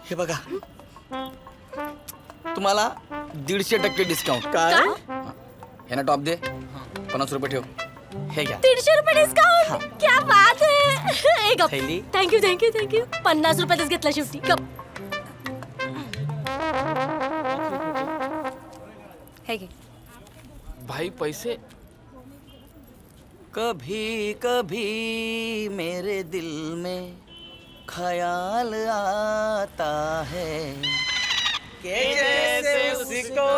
हे बघा, तुम्हाला 150% डिस्काउंट. काय? हे ना टॉप दे, 50 रुपये ठेव. हे घ्या. 150 रुपये डिस्काउंट. क्या बात है. थैली. Thank you thank you thank you. 50 रुपयातच घेतला शेवटी. गप. हे घे. भाई पैसे. कभी कभी मेरे दिल में ख्याल आता है कि जैसे उसको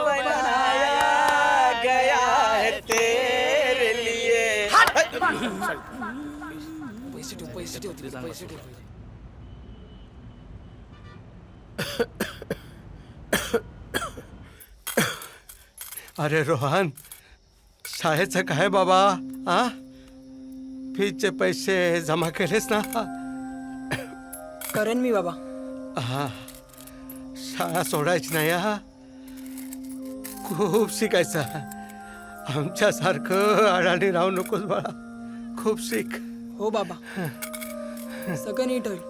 बनाया गया है तेरे लिए. पैसे ठेव, पैसे ठेव, पैसे ठेव. अरे रोहन, शाळेचं काय बाबा? आ फीचे पैसे जमा केलेस ना? करेन मी बाबा. हा, शाळा सोडायची नाही हा. खूप शिकायचं. आमच्यासारखं अडाणी राहू नकोस बाळा. खूप शिक. हो बाबा, सगळं नीट होईल.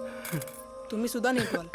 तुम्ही सुद्धा नीट व्हाल.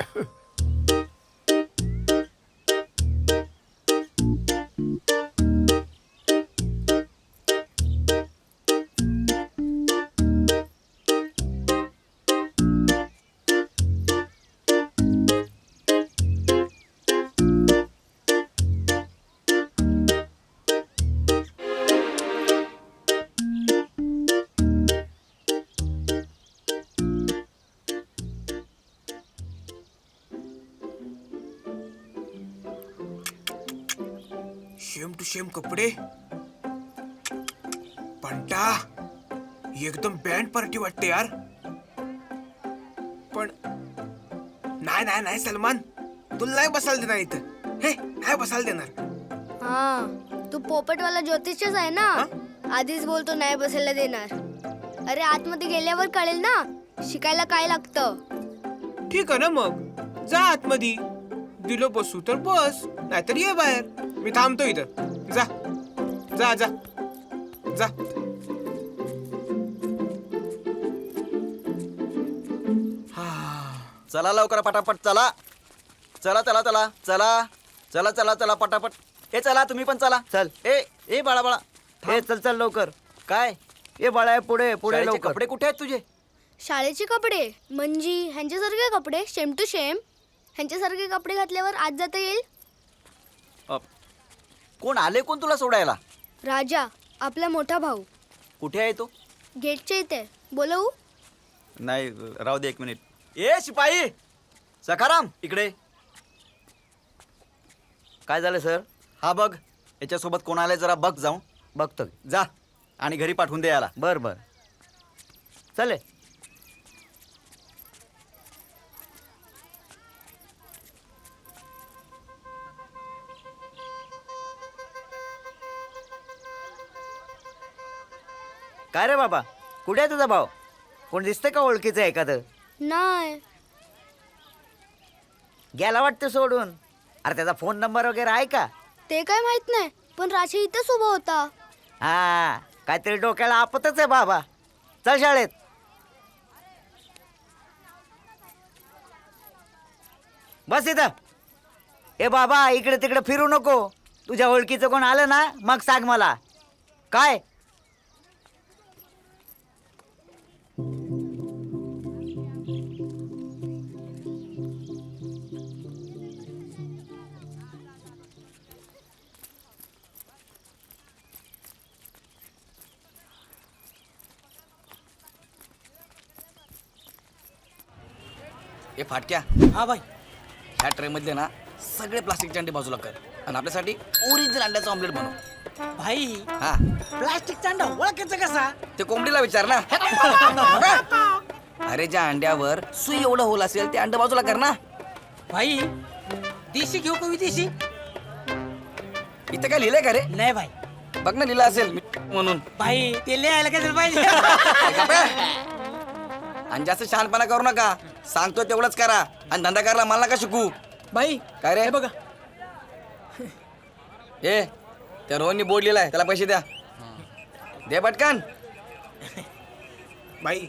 सेम टू सेम कपडे. पंटा, एकदम बँड पार्टी वाटते यार. पण नाही नाही नाही सलमान, तुला नाही बसायला देणार इथं. हे नाही बसायला देणार. हा, तू पोपटवाला ज्योतिषच आहे ना. आधीच बोलतो नाही बसायला देणार. अरे आतमध्ये गेल्यावर कळेल ना शिकायला काय लागतं. ठीक आहे ना, मग जा आतमध्ये. दिलो बसू तर बस, नाहीतर ये बाहेर. मी थांबतो इथं. जा जा जा जा. चला लवकर पटापट. चला चला चला चला चला चला चला चला पटापट. ए चला, तुम्ही पण चला. चल. ए ए बाळा बाळा, हे चल चल लवकर. काय? ए बाळा, पुढे पुढे लवकर. कपडे कुठे आहेत तुझे? शाळेचे कपडे म्हणजे ह्यांच्यासारखे कपडे, सेम टू सेम. ह्यांच्यासारखे कपडे घातल्यावर आज जाता येईल. कोण आले? कोण तुला सोडायला? राजा, आपला मोठा भाऊ. कुठे आहे तो? गेटच्या इथे. बोलवू? नाही, राहू दे 1 मिनिट. ए शिपाई, सखाराम इकडे. काय झालं सर? हा बघ, याच्यासोबत कोण आलंय जरा बघ. जाऊन बघतो. जा आणि घरी पाठवून दे याला. बर बर, चले. काय रे बाबा, कुठे आहे तुझा भाऊ? कोण दिसतंय का ओळखीचं एखादं? नाही. गेला वाटतं सोडून. अरे त्याचा फोन नंबर वगैरे आहे का? ते काय माहित नाही, पण राजा इथंच उभा होता. हा, काहीतरी डोक्याला आपतच आहे बाबा. चल शाळेत. बस इथं. ए बाबा, इकडे तिकडे फिरू नको. तुझ्या ओळखीचं कोण आलं ना मग सांग मला. काय? ए फाटक्या. हा भाई, ह्या ट्रे मधले ना सगळे प्लास्टिकचे अंडे बाजूला कर आणि आपल्यासाठी ओरिजिनल अंड्याचं ऑमलेट बनव. भाई, हा, प्लास्टिकचा अंडा ओळखायचा कसा? ते कोंबडीला विचार ना. अरे ज्या अंड्यावर सुई एवढं होल असेल ते अंड बाजूला कर ना. भाई, देशी घेऊ का विदेशी? इथं काय लिहिलंय का रे? नाही भाई, बघ ना लिहिलं असेल म्हणून. भाई ते लिहायला काय पाहिजे. आणि जास्त शहाणपणा करू नका. सांगतो तेवढंच करा आणि धंदा करायला मला नका शिकू. बाई काय रे बघा. ए त्या रोहननी बोर्ड लिहिलाय, त्याला पैसे द्या. दे पटकन. बाई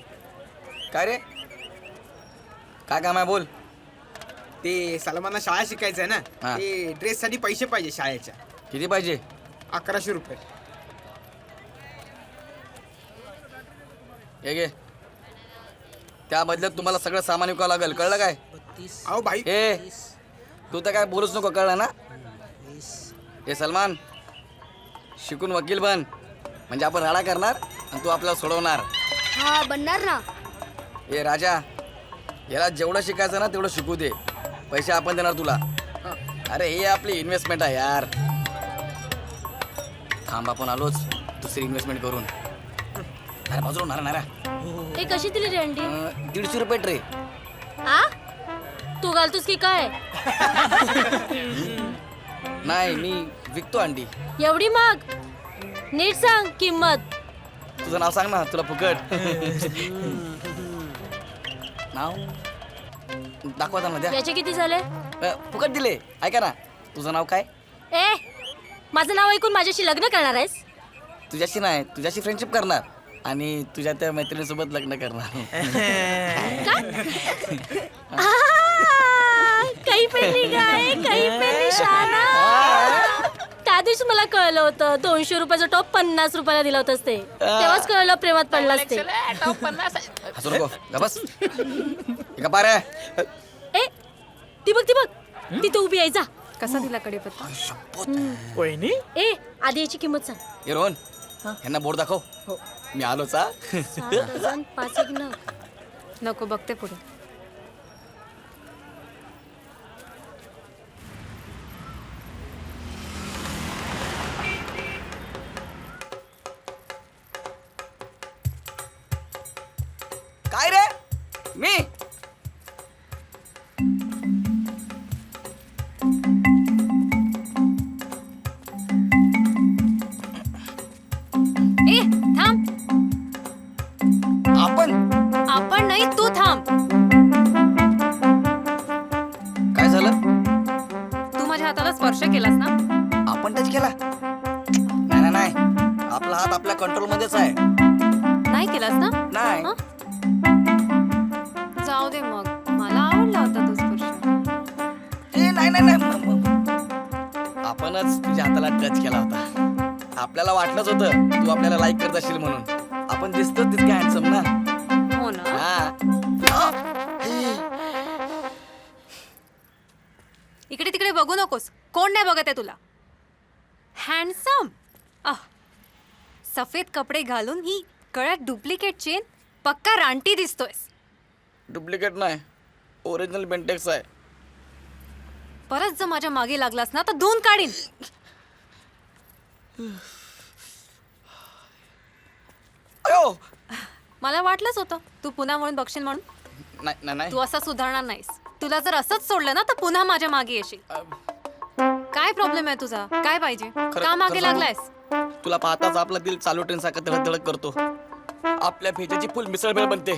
काय रे काय काम आहे बोल. ते सलमानला शाळा शिकायचं आहे ना, हा. ते ड्रेस साठी पैसे पाहिजे शाळेच्या. किती पाहिजे? 1100 रुपये. हे घे. त्या बदल्यात तुम्हाला सगळं सामान विकावं लागेल, कळलं काय? अहो भाई ए तू तर काय बोलूच नको, कळलं ना? ए सलमान शिकून वकील बन, म्हणजे आपण राडा करणार आणि तू आपल्याला सोडवणार. हा बनणार ना. ए राजा याला जेवढं शिकायचं ना तेवढं शिकू दे, पैसे आपण देणार तुला. अरे हे आपली इन्व्हेस्टमेंट आहे यार. थांब आपण आलोच दुसरी इन्व्हेस्टमेंट करून. अरे बाजूला नारा हे कशी दिली रे अंडी? 150 रुपये ट्रे. आ तू घालतोस की काय? नाही मी विकतो अंडी. एवढी मग नीट सांग किंमत. तुझं नाव सांग ना, तुला फुकट. नाव दाखवा त्यांना द्या. याचे किती झाले? फुकट दिले. ऐका ना, तुझं नाव काय? ए माझं नाव ऐकून माझ्याशी लग्न करणार आहेस? तुझ्याशी नाही, तुझ्याशी फ्रेंडशिप करणार आणि तुझ्या त्या मैत्रिणीसोबत लग्न करणार. काही पण निघाय काही पण निशाणा. त्या दिवशी मला कळलं होतं 200 रुपयाचा टॉप 50 रुपयाला दिला होतास ते. तेव्हाच कळलं प्रेमात पडलास ते. हसू नको, जा बस. का पारे ए ती बघ तिथे उभी आहे. जा. कसा दिला कडेपत्ता? वहिनी ए आधी याची किंमत सांग. हे रोहन यांना बोर्ड दाखव. मी आलोच. 5 एक नग. नको बघते पुढे. काय रे मी ए थांब. आपण नाही तू थांब. काय झालं? तू माझ्या हाताला स्पर्श केलास ना? आपण टच केला? नाही आपला हात आपल्या कंट्रोल मध्येच आहे. नाही केलास ना? नाही. जाऊ दे मग, मला आवडला होता तो स्पर्श. नाही आपणच तुझ्या हाताला टच केला होता. आपल्याला वाटलंच होतं तू आपल्याला लाईक करत असशील म्हणून. आपण दिसतो तितके हँडसम ना. हो ना. इकडे तिकडे बघू नकोस. कोण नाही बघत आहे तुला. हँडसम. सफेद कपडे घालून ही गळ्यात डुप्लिकेट चेन, पक्का रानटी दिसतोयस. डुप्लिकेट नाही, ओरिजिनल बेंटेक्स आहे. परत जर माझ्या मागे लागलास ना तर धुवून काढीन. मला वाटलंच होतं तू पुन्हा म्हणून बघशील म्हणून. नाही तू असा सुधारणार नाहीस. तुला जर असंच सोडलं ना तर पुन्हा माझ्या मागे येशील. काय प्रॉब्लेम आहे तुझा? काय पाहिजे? का मागे लागलायस? तुला पाहताच आपला दिल चालू ट्रेन सारखं धडक धडक करतो. आपल्या भेजेची फुल मिसळमेळ बनते.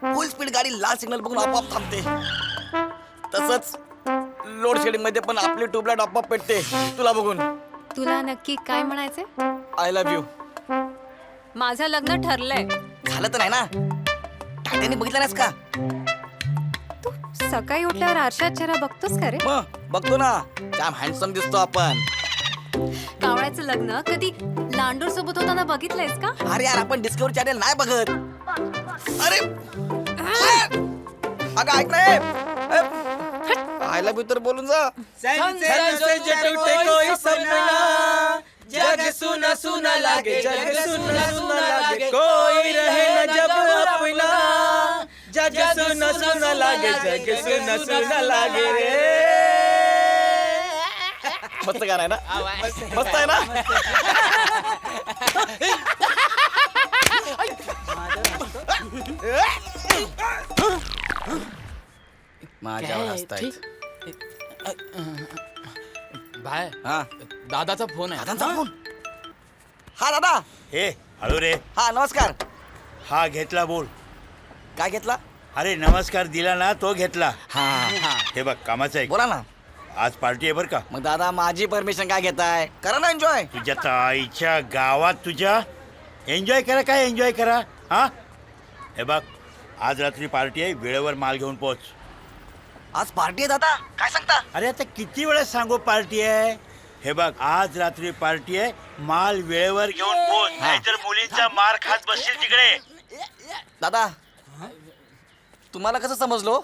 फुल स्पीड गाडी लाल सिग्नल बघून आपोआप थांबते. तसंच लोड शेडिंग मध्ये पण आपली ट्यूबलाईट आपोआप पेटते तुला बघून. तुला नक्की काय म्हणायचंय? I love you. माझं लग्न ठरलंय. झालं तर नाही ना? टायटॅनिक बघितलं नाहीस का? तू सकाळी उठल्यावर आरशात चेहरा बघतोस का रे? बघतो ना, जाम हँडसम दिसतो आपण. कावळ्याचं लग्न कधी लांडूर सोबत होताना बघितलंयस का? अरे यार आपण डिस्कवरी चॅनल नाही बघत. अरे अगं ऐक ना, आय लव्ह यू तर बोलून जा. जग सुना सुना लागे, जग सुना सुना लागे, कोई रहे न जब अपना. जग सुना सुना लागे, जग सुना सुना लागे रे. मस्त गाणं आहे ना? मस्त आहे ना? माझ्यावर हसतायत. बाय हा दादाचा फोन आहे. दादांचा फोन? हा दादा. हे हळू रे. हा नमस्कार. हा घेतला बोल. काय घेतला? अरे नमस्कार दिला ना तो घेतला. हा हा. हे बघ कामाचं आहे. बोला ना. आज पार्टी आहे बरं का. मग दादा माझी परमिशन काय घेताय? करा ना एन्जॉय. तुझ्या ताईच्या गावात तुझ्या एन्जॉय करा. काय एन्जॉय करा हा. हे बघ आज रात्री पार्टी आहे. वेळेवर माल घेऊन पोच. आज पार्टी आहे दादा? काय सांगता? अरे आता किती वेळेस सांगू पार्टी आहे. हे बघ आज रात्री पार्टी आहे. माल वेळेवर घेऊन पोच. नाहीतर मुलींचा मार खात बसशील तिकडे. दादा तुम्हाला कसं समजलो?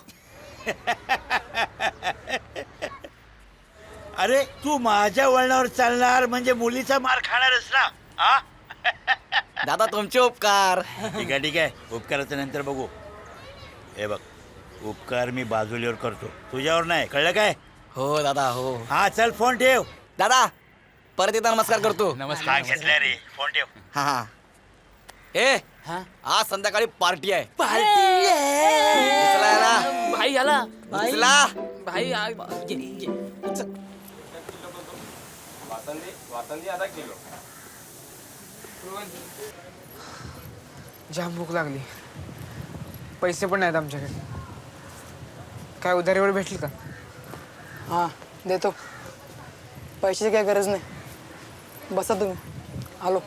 अरे तू माझ्या वळणावर चालणार म्हणजे मुलीचा मार खाणारच ना. हा दादा तुमचे उपकार. ठीक आहे. उपकाराचं नंतर बघू. हे बघ उपकार मी बाजूलीवर करतो तुझ्यावर नाही. कळलं काय? हो दादा हो. हा चल फोन ठेव. दादा परत एकदा नमस्कार करतो. हा घेतलाय रे. फोन ठेव. हा हा. ए आज संध्याकाळी पार्टी आहे. भाई आला. उचला. भाई जाम भूक लागली. पैसे पण नाहीत आमच्याकडे. काय उधारीवर भेटली का? हां देतो. पैशाची काय गरज नाही. बसा तुम्ही. आलो.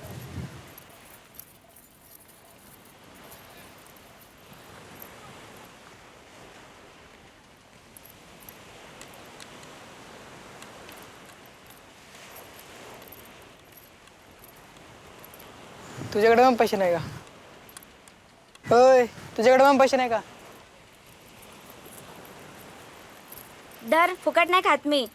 तुझ्याकडे पण पैसे नाही का? होय तुझ्याकडे पण पैसे नाही का? दर फुकट नाही खात मी.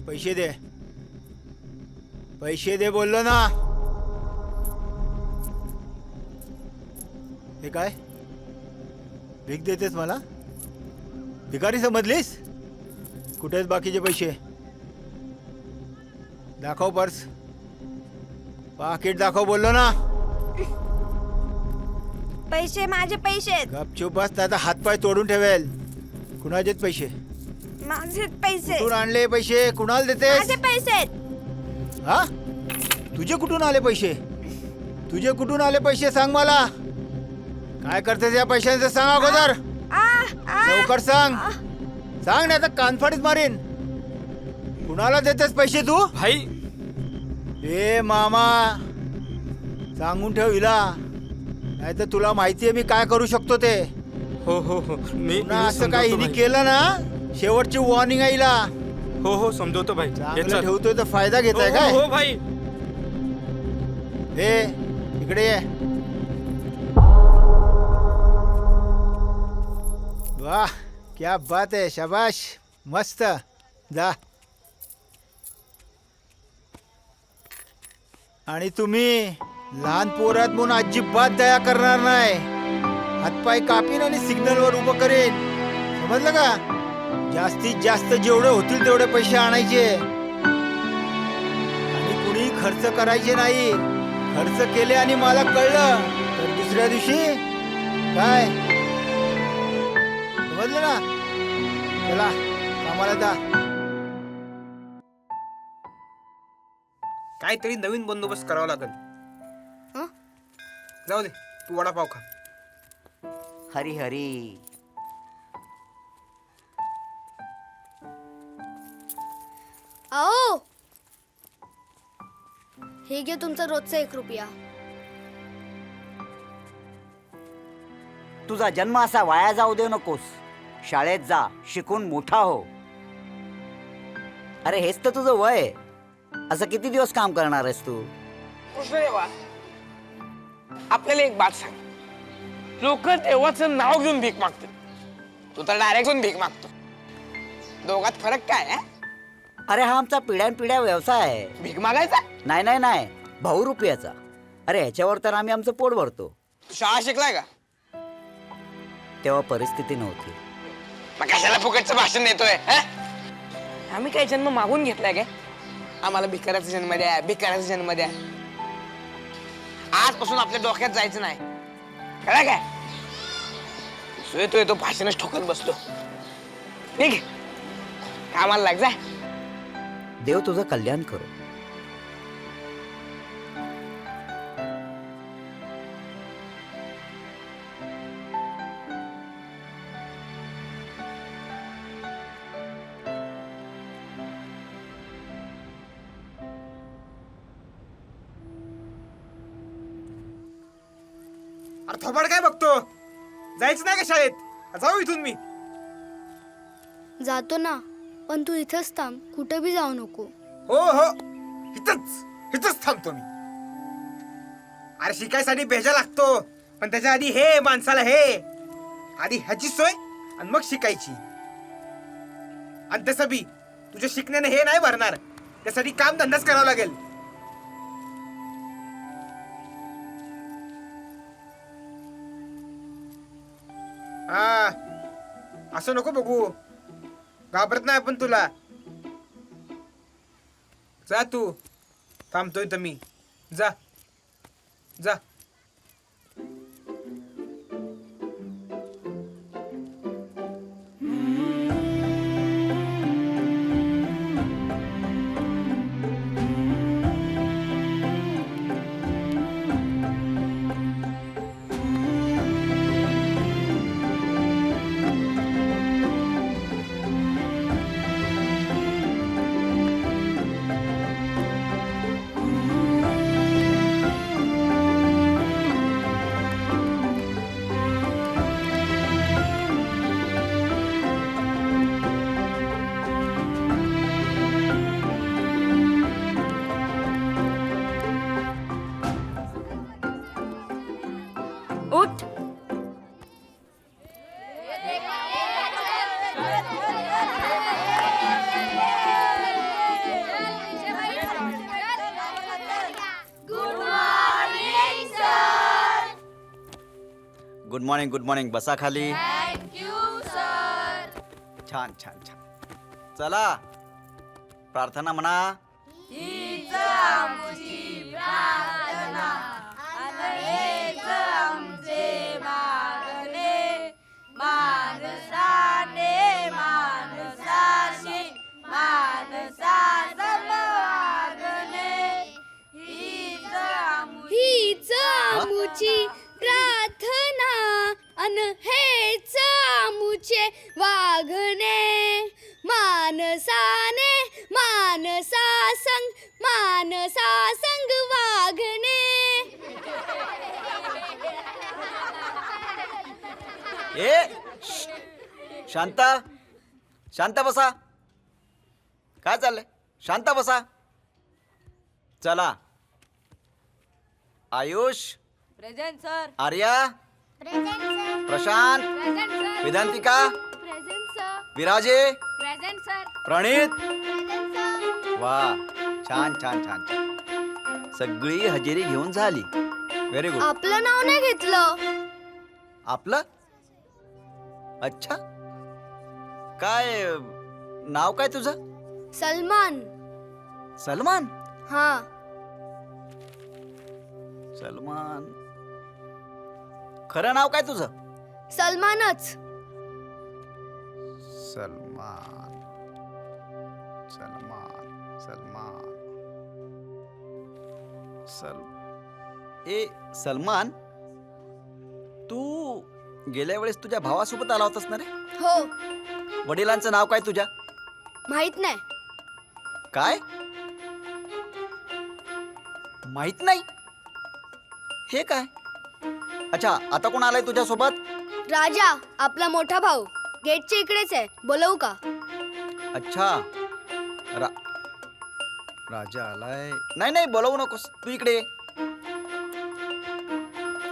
पैसे दे. पैसे दे बोललो ना. हे काय भीक देतेस मला? भिकारी समजलीस? कुठे आहेत बाकीचे पैसे? दाखव पर्स. पाकिट दाखव बोललो ना. पैसे माझे पैसे. गपचूप बस नाही तर हातपाय तोडून ठेवेल. कुणाचे पैसे? माझे पैसे. कुठून आणले पैसे? कुणाला देतेस? माझे पैसे. हा तुझे कुठून आले पैसे? तुझे कुठून आले पैसे सांग मला. काय करतेस या पैशांचं सांग अगोदर. लवकर सांग. सांग नाही तर कानफाडीत मारीन. कुणाला देतेस पैसे तू? भाई ए मामा सांगून ठेव हिला. नाही तर तुला माहितीये मी काय करू शकतो ते. हो हो हो मी असं काय हिने केलं ना शेवटची वॉर्निंग आहे हिला. हो हो समजवतो भाई. चांगलं ठेवतोय तर फायदा घेताय काय? हो भाई. हे इकडे ये. वाह क्या बात आहे. शाबाश मस्त. जा. आणि तुम्ही लहान पोरात म्हणून अजिबात दया करणार नाही. हातपाय कापीन आणि सिग्नलवर उभं करेन. समजलं का? जास्तीत जास्त जेवढे होतील तेवढे पैसे आणायचे आणि कुणी खर्च करायचे नाही. खर्च केले आणि मला कळलं तर दुसऱ्या दिवशी काय समजलं ना. चला कामाला जा. काहीतरी नवीन बंदोबस्त करावा लागेल. जाऊ दे तू वडापाव खा. हरी हरी. आओ हे घे तुमचा रोजचा 1 रुपया. तुझा जन्म असा वाया जाऊ देऊ नकोस. शाळेत जा, शिकून मोठा हो. अरे हेच तर तुझं वय आहे. असं किती दिवस काम करणार आहेस तू? कृष्णदेवा आपल्याला एक बात सांग. लोक देवाचं नाव घेऊन भीक मागतात. तू तर डायरेक्ट घेऊन भीक मागतो. दोघात फरक काय आहे? अरे हा आमचा पिढ्यानपिढ्या व्यवसाय आहे. भीक मागायचा? नाही नाही नाही, बहुरुपयाचा. अरे ह्याच्यावर तर आम्ही आमचं पोट भरतो. शाळा शिकलाय का? तेव्हा परिस्थिती नव्हती. मग कशाला फुकटचं भाषण देतोय? आम्ही काय जन्म मागून घेतलाय काय? आम्हाला भिकाऱ्याचा जन्म द्या, भिकाऱ्याचा जन्म द्या. आजपासून आपल्या डोक्यात जायचं नाही, कळलं काय? तो भाषणच ठोकत बसतो. ठीक कामाला लाग जा. देव तुझं कल्याण करो. अरे थोबाड काय बघतो? जायचं नाही का शाळेत? जाऊ इथून मी. जातो ना, पण तू इथंच थांब, कुठं बी जाऊ नको. हो हो, इथंच थांबतो मी. अरे शिकायसाठी भेजा लागतो, पण त्याच्या आधी हे माणसाला हे आधी ह्याची सोय आणि मग शिकायची. आणि तसं बी तुझ्या शिकण्याने हे नाही भरणार, त्यासाठी काम धंदाच करावा लागेल. हा, असं नको बघू, घाबरत नाही आपण तुला. जा तू, थांबतोय तर मी. जा जा. उठ. Good morning, good morning. बसा खाली. छान छान छान. चला प्रार्थना म्हणा. हीच आमुची प्रार्थना अन हेच आमुचे वागणे. मानसाने मानसा संग वागणे. ए शांत, शांत बसा. काय चाललंय? शांत बसा. चला. Ayush, present sir. Arya, present sir. Prashant, present sir. Vedantika, present sir. Viraje, present sir. Pranit. Present sir. वा, छान छान छान छान. सगळी हजेरी घेऊन झाली. Very good. आपलं नाव नाही घेतलं. आपलं? अच्छा, काय नाव काय तुझं? सलमान. सलमान? हा. सलमान. खरं नाव काय तुझं? सलमानच. सलमान, सलमान, सलमान, सलमान, तू गेल्या वेळेस तुझ्या भावासोबत आला होतास ना रे? हो. वडिलांचं नाव काय तुझ्या? माहित नाही. काय? माहित नाही? हे काय? अच्छा, आता कोण आलाय तुझ्या सोबत? राजा, आपला मोठा भाऊ. गेटच्या इकडेच आहे, बोलवू का? अच्छा, राजा आलाय. नाही नाही, बोलवू नकोस, तू इकडे ये.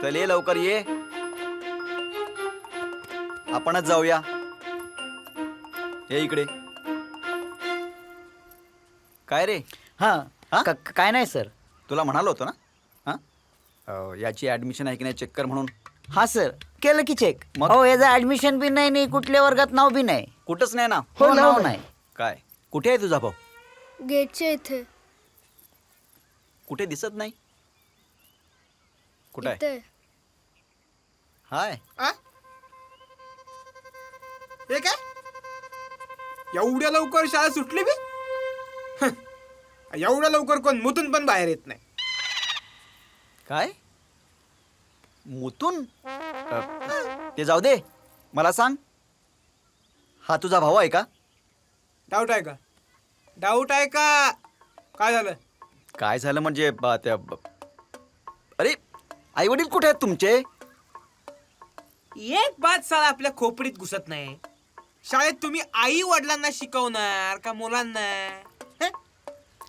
चल ये, लवकर ये. आपणच जाऊया. ये इकडे. काय रे? हा काय नाही सर. तुला म्हणालो होतो ना याची ऍडमिशन आहे की नाही चेक कर म्हणून. हा सर, केलं की चेक. हो, याचं ऍडमिशन बी नाही, कुठल्या वर्गात नाव बी नाही. कुठंच नाही ना? हो, नाव नाही. काय कुठे आहे तुझा भाऊ? गेटच्या इथे. कुठे दिसत नाही? कुठे आहे? इथे. हाय. हे काय एवढ्या लवकर शाळा सुटली बी? एवढ्या लवकर कोण मुतून पण बाहेर येत नाही. काय मुतून? ते जाऊ दे, मला सांग, हा तुझा भाऊ आहे का? डाऊट आहे का? डाऊट आहे का? काय झालं? काय झालं म्हणजे अरे आई वडील कुठे आहेत तुमचे? एक बात साला आपल्या खोपडीत घुसत नाही. शाळेत तुम्ही आई वडिलांना शिकवणार का मुलांना?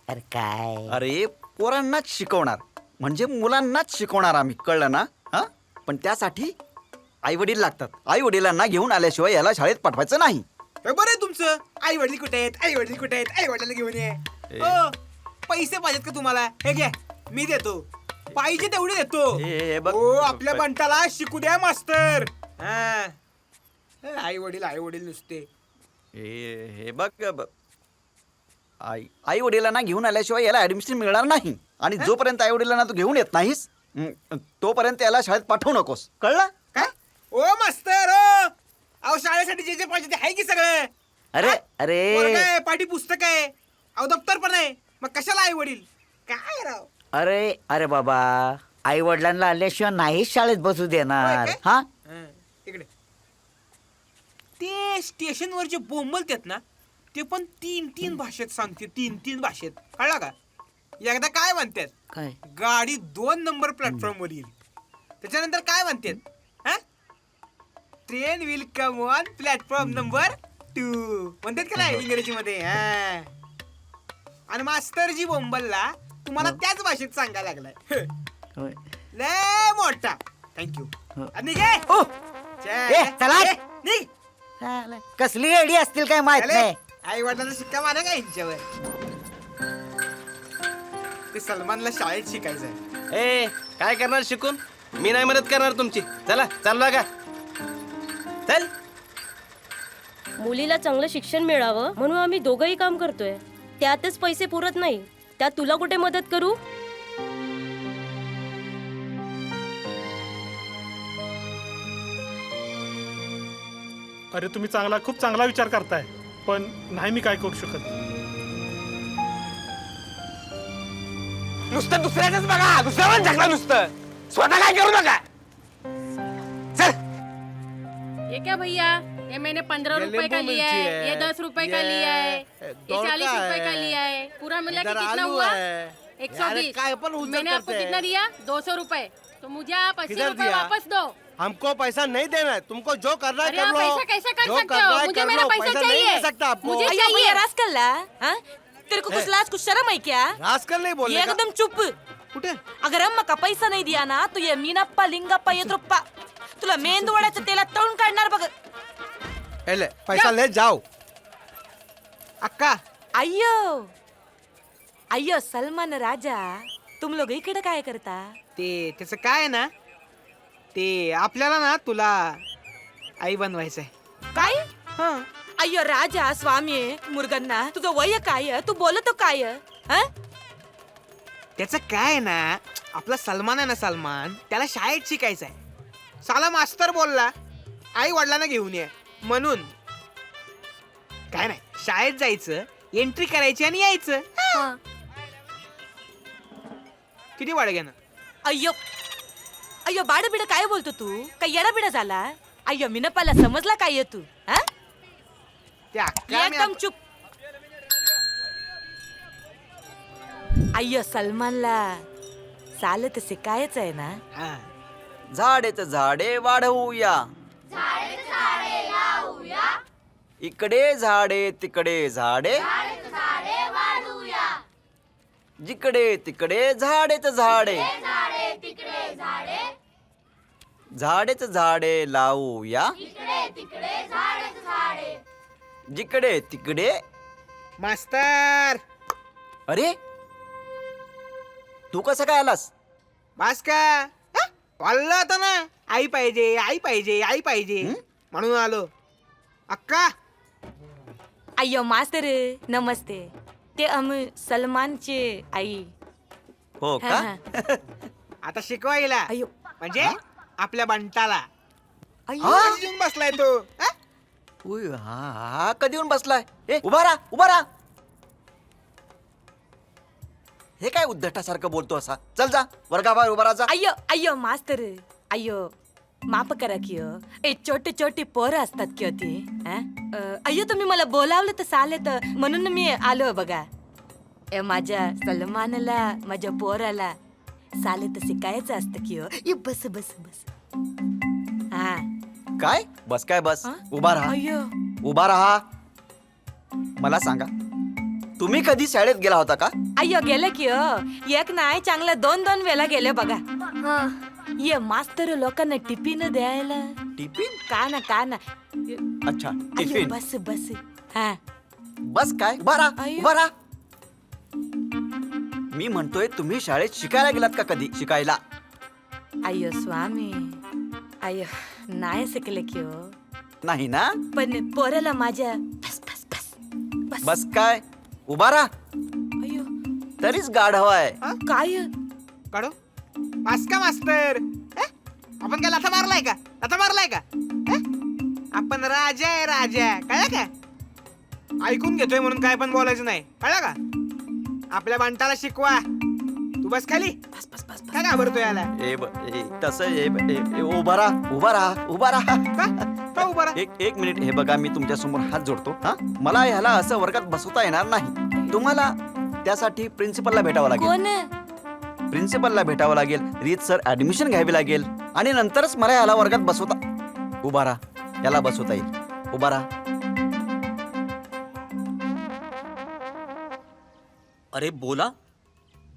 अरे काय? अरे पोरांनाच शिकवणार म्हणजे मुलांनाच शिकवणार आम्ही, कळलं ना? हा, पण त्यासाठी आई वडील लागतात. आई वडिलांना घेऊन आल्याशिवाय याला शाळेत पाठवायचं नाही. बरं तुमचं आई वडील कुठे आहेत? आई वडील कुठे आहेत? आई वडिलांना घेऊन ये. पैसे पाहिजेत का तुम्हाला? हे घे, मी देतो. पाहिजे तेवढे देतो. हो, आपल्या बंटाला शिकू द्या मास्तर. आई वडील नुसते. हे बघ, आई वडिलांना घेऊन आल्याशिवाय याला ऍडमिशन मिळणार नाही. आणि जोपर्यंत आई वडिलांना तू घेऊन येत नाहीस तोपर्यंत याला शाळेत पाठवू नकोस, कळलं? काय ओ मास्तर हो, अहो शाळेसाठी जे जे पाहिजे ते आहे की सगळं? अरे अरे काय पाठी पुस्तक आहे, अहो दप्तर पण आहे, मग कशाला आई वडील? काय राव? अरे अरे बाबा, आई वडिलांना आल्याशिवाय नाहीच शाळेत बसू देणार. हा, इकडे ते स्टेशनवर जे बोंबलतात ना, ते पण 3 भाषेत सांगते. 3 भाषेत, कळला का? एकदा काय म्हणतात, काय गाडी 2 नंबर प्लॅटफॉर्म वर येईल. त्याच्यानंतर काय म्हणतात, train will come on platform number 2 म्हणतात का नाही इंग्रजी मध्ये? आणि मास्तर जी बोंबलला तुम्हाला त्याच भाषेत सांगायला लागलाय. लय मोठा. थँक्यू. कसली आयडी असतील काय माहित नाही. आई वडिलांना शिक्का मारा का यांच्यावर? ते सलमानला शाळेत शिकायचंय. ए काय करणार शिकून? मी नाही मदत करणार तुमची. चला चाललो का? चल. मुलीला चांगलं शिक्षण मिळावं म्हणून आम्ही दोघंही काम करतोय. त्यातच पैसे पुरत नाही. त्यात तुला कुठे मदत करू? अरे तुम्ही खूप चांगला विचार करताय, पण नाही मी काय करू शकत. नुसतं दुसऱ्याच बघा, दुसऱ्यावर झगडा नुसतं. स्वतः काय करू नका. ये क्या भैया, ये मैंने 15 रुपए का लिया है, ये 10 रुपए का लिया है, ये 40 रुपए का लिया है. पूरा मिला के कितना हुआ? 120. मैंने आपको कितना दिया? 200 रुपए. तो मुझे आप 80 रुपए वापस दो. हमको पैसा नहीं देना है, तुमको जो करना है अरे कर आप लो. ऐसा कैसे कर जो सकते करना हो? है मुझे कर मेरा लो. पैसा पैसा नहीं चाहिए. दे सकता आपको. मुझे चाहिए. रास्कल ला, हाँ? तेरे को कुछ लाज कुछ शर्म है क्या? रास्कल नहीं बोलने का. एकदम चुप. कुठे? अगर अम्मा का पैसा नाही दिया ना तो ये मीनाप्पा लिंगाप्पा येद्रुप्पा तुला मेंदवड्याचं तेलात तळून काढणार बघ. ले पैसा ले जाओ. अक्का. अय्यो अय्यो सलमान राजा, तुम लोग इकडे काय करता? ते त्याचं काय आहे ना, ते आपल्याला ना तुला आई बनवायचंय. काय? अय्यो राजा स्वामी मुर्गन्ना, तुझं वय काय? तू बोलतो काय? त्याचं काय आहे ना, आपला सलमान आहे ना, सलमान त्याला शाळेत शिकायचंय. साला मास्तर बोलला आई वडिलांना घेऊन ये म्हणून. काय नाही, शाळेत जायचं, एंट्री करायची आणि यायचं. किती वाढ घ्या ना? अय्यो अय्यो बाडबिड काय बोलतो तू? काय येडाबिडा झाला? अय्यो मिनपाला समजला काय तू? एकदम चुप. अय्यो सलमानला चालत शिकायच आहे ना? झाडेच झाडे वाढवूया, इकडे झाडे तिकडे झाडे, जिकडे तिकडे झाडेच झाडे, झाडेच झाडे लावूया, जिकडे तिकडे. मास्तर अरे तू कसं काय आलास? बास का वाढलं होतं ना, आई पाहिजे आई पाहिजे आई पाहिजे म्हणून आलो. अक्का अय्यो मास्तर नमस्ते. ते सलमानचे आई. हो हा, का? हा. आता शिकवायला म्हणजे आपल्या बंटाला. हा? कधी येऊन बसलाय तो? उय, हा कधी येऊन बसलाय? ए उभा राहा उभा राहा. हे काय उद्धटासारखं बोलतो असा? चल जा वर्गाबाहेर उभा राहा जा. अय्यो अय्यो मास्तर अय्यो माफ करा की हो. ए छोटे छोटे पोरं असतात की हो ते. अय्यो तुम्ही मला बोलावलं तर चालेल तर म्हणून मी आलो बघा. ए माझ्या सलमानला माझ्या पोराला चाले तर शिकायचं असतं की हो. ये बस बस बस. हा काय बस काय बस? उभा राहा अय्यो उभा राहा. मला सांगा तुम्ही कधी शाळेत गेला होता का? अय्यो गेलं की हो. एक नाही चांगलं 2-2 वेळा गेले बघा. ये मास्तर लोकांना टिफिन द्यायला. टिफिन? का ना अच्छा अय्यो टिफिन. बस बस. हा बस काय उभा राहा उभा राहा. मी म्हणतोय तुम्ही शाळेत शिकायला गेलात का कधी? शिकायला अय्यो स्वामी अय्यो नाही शिकले की हो. नाही ना? पण पोराला माझ्या बस काय उभा राहा. अय्यो तरीच गाढव आहे. काय काढो बास का मास्तर? आपण काय लाथा मारलाय का? लाथा मारलाय का? आपण राजा आहे राजा, कळलं का? ऐकून घेतोय म्हणून काय पण बोलायचं नाही, कळलं का? आपल्या बंटाला शिकवा. तू बस खाली. बस बस बस काय घाबरतोय याला? तसं उभा राहा उभा राहा उभा राहा. का उभा राहा? एक मिनिट. हे बघा मी तुमच्या समोर हात जोडतो. हा मला ह्याला असं वर्गात बसवता येणार नाही. तुम्हाला त्यासाठी प्रिन्सिपलला भेटावं लागेल. कोण? प्रिन्सिपलला भेटावं लागेल. रीतसर ऍडमिशन घ्यावी लागेल आणि नंतरच मला याला वर्गात बसवता. उभा राहा याला बसवता येईल. उभा राहा. अरे बोला.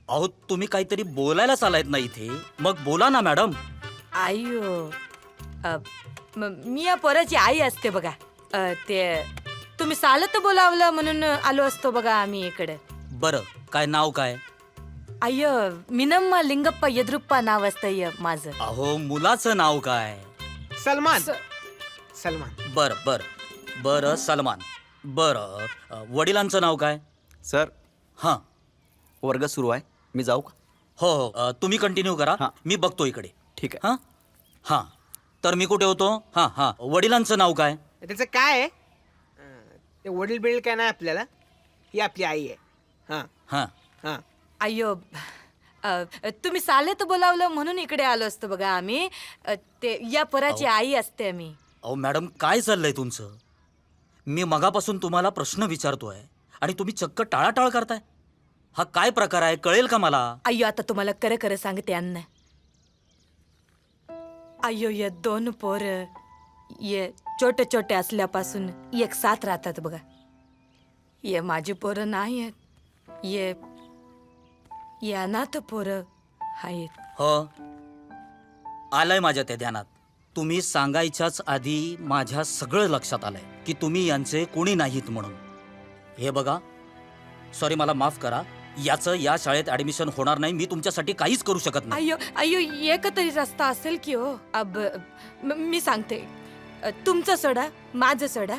अहो तुम्ही काहीतरी बोलायलाच आलायत ना इथे, मग बोला ना मॅडम. अय्यो मी या पोराची आई असते बघा. ते तुम्ही चालत बोलावलं म्हणून आलो असतो बघा आम्ही इकडे. बरं काय नाव काय? अय्यो मिनम्मा लिंगप्पा यद्रुप्पा नाव असतं माझं. अहो मुलाचं नाव काय? सलमान. सलमान. बर बर बर सलमान. बर वडिलांचं नाव काय? सर हां वर्ग सुरू आहे, मी जाऊ का? हो हो तुम्ही कंटिन्यू करा. मी बघतो इकडे. ठीक आहे. हां हां तर मी कुठे होतो? हां हां वडिलांचं नाव काय? त्याचं काय आहे? ते वडील बिडील काय नाही आपल्याला. ही आपली आई आहे. हां हां हां. अय्यो तुम्ही चालत बोलावलं म्हणून इकडे आलो असतो बघा आम्ही. ते या पोराची आई असते मी. अहो मॅडम काय चाललंय तुमचं? मी मगापासून तुम्हाला प्रश्न विचारतोय आणि तुम्ही चक्क टाळाटाळ करताय. हा काय प्रकार आहे कळेल का मला? अय्यो आता तुम्हाला खरं खरं सांगते अण्णा. अय्यो ये 2 पोर ये छोटे छोटे असल्यापासून एक साथ राहतात बघा. ये माझी पोरं नाही आहेत. ये अनाथ पोरं आहेत. हो आलंय माझ्या त्या ध्यानात. तुम्ही सांगायच्याच आधी माझ्या सगळं लक्षात आलंय की तुम्ही यांचे कोणी नाहीत म्हणून. हे बघा सॉरी मला माफ करा. याचं या शाळेत ऍडमिशन होणार नाही. मी तुमच्यासाठी काहीच करू शकत नाही. अय्यो अय्यो एक तरी रस्ता असेल की हो. अब मी सांगते. तुमचं सोडा माझं सोडा.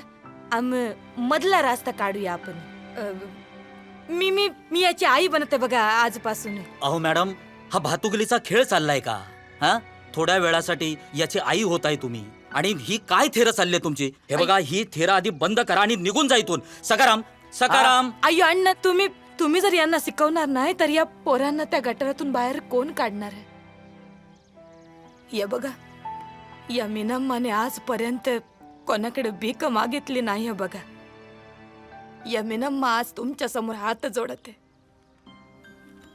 मधला रस्ता काढूया आपण. मी मी मी याची आई बनते बघा आजपासून. अहो मॅडम हा भातुकलीचा खेळ चाललाय का? हा थोड्या वेळासाठी याची आई होत आहे तुम्ही. आणि ही काय थेरं चालली तुमची? हे बघा ही थेरं आधी बंद करा आणि निघून जा इथून. सकाराम सकाराम. अय्यो अण्णा तुम्ही जर यांना शिकवणार नाही तर या पोरांना त्या गटारातून बाहेर कोण काढणार आहे? या बघा या मिनम्माने आजपर्यंत कोणाकडे भीक मागितली नाही बघा. या मिनम्मा आज तुमच्या समोर हात जोडते.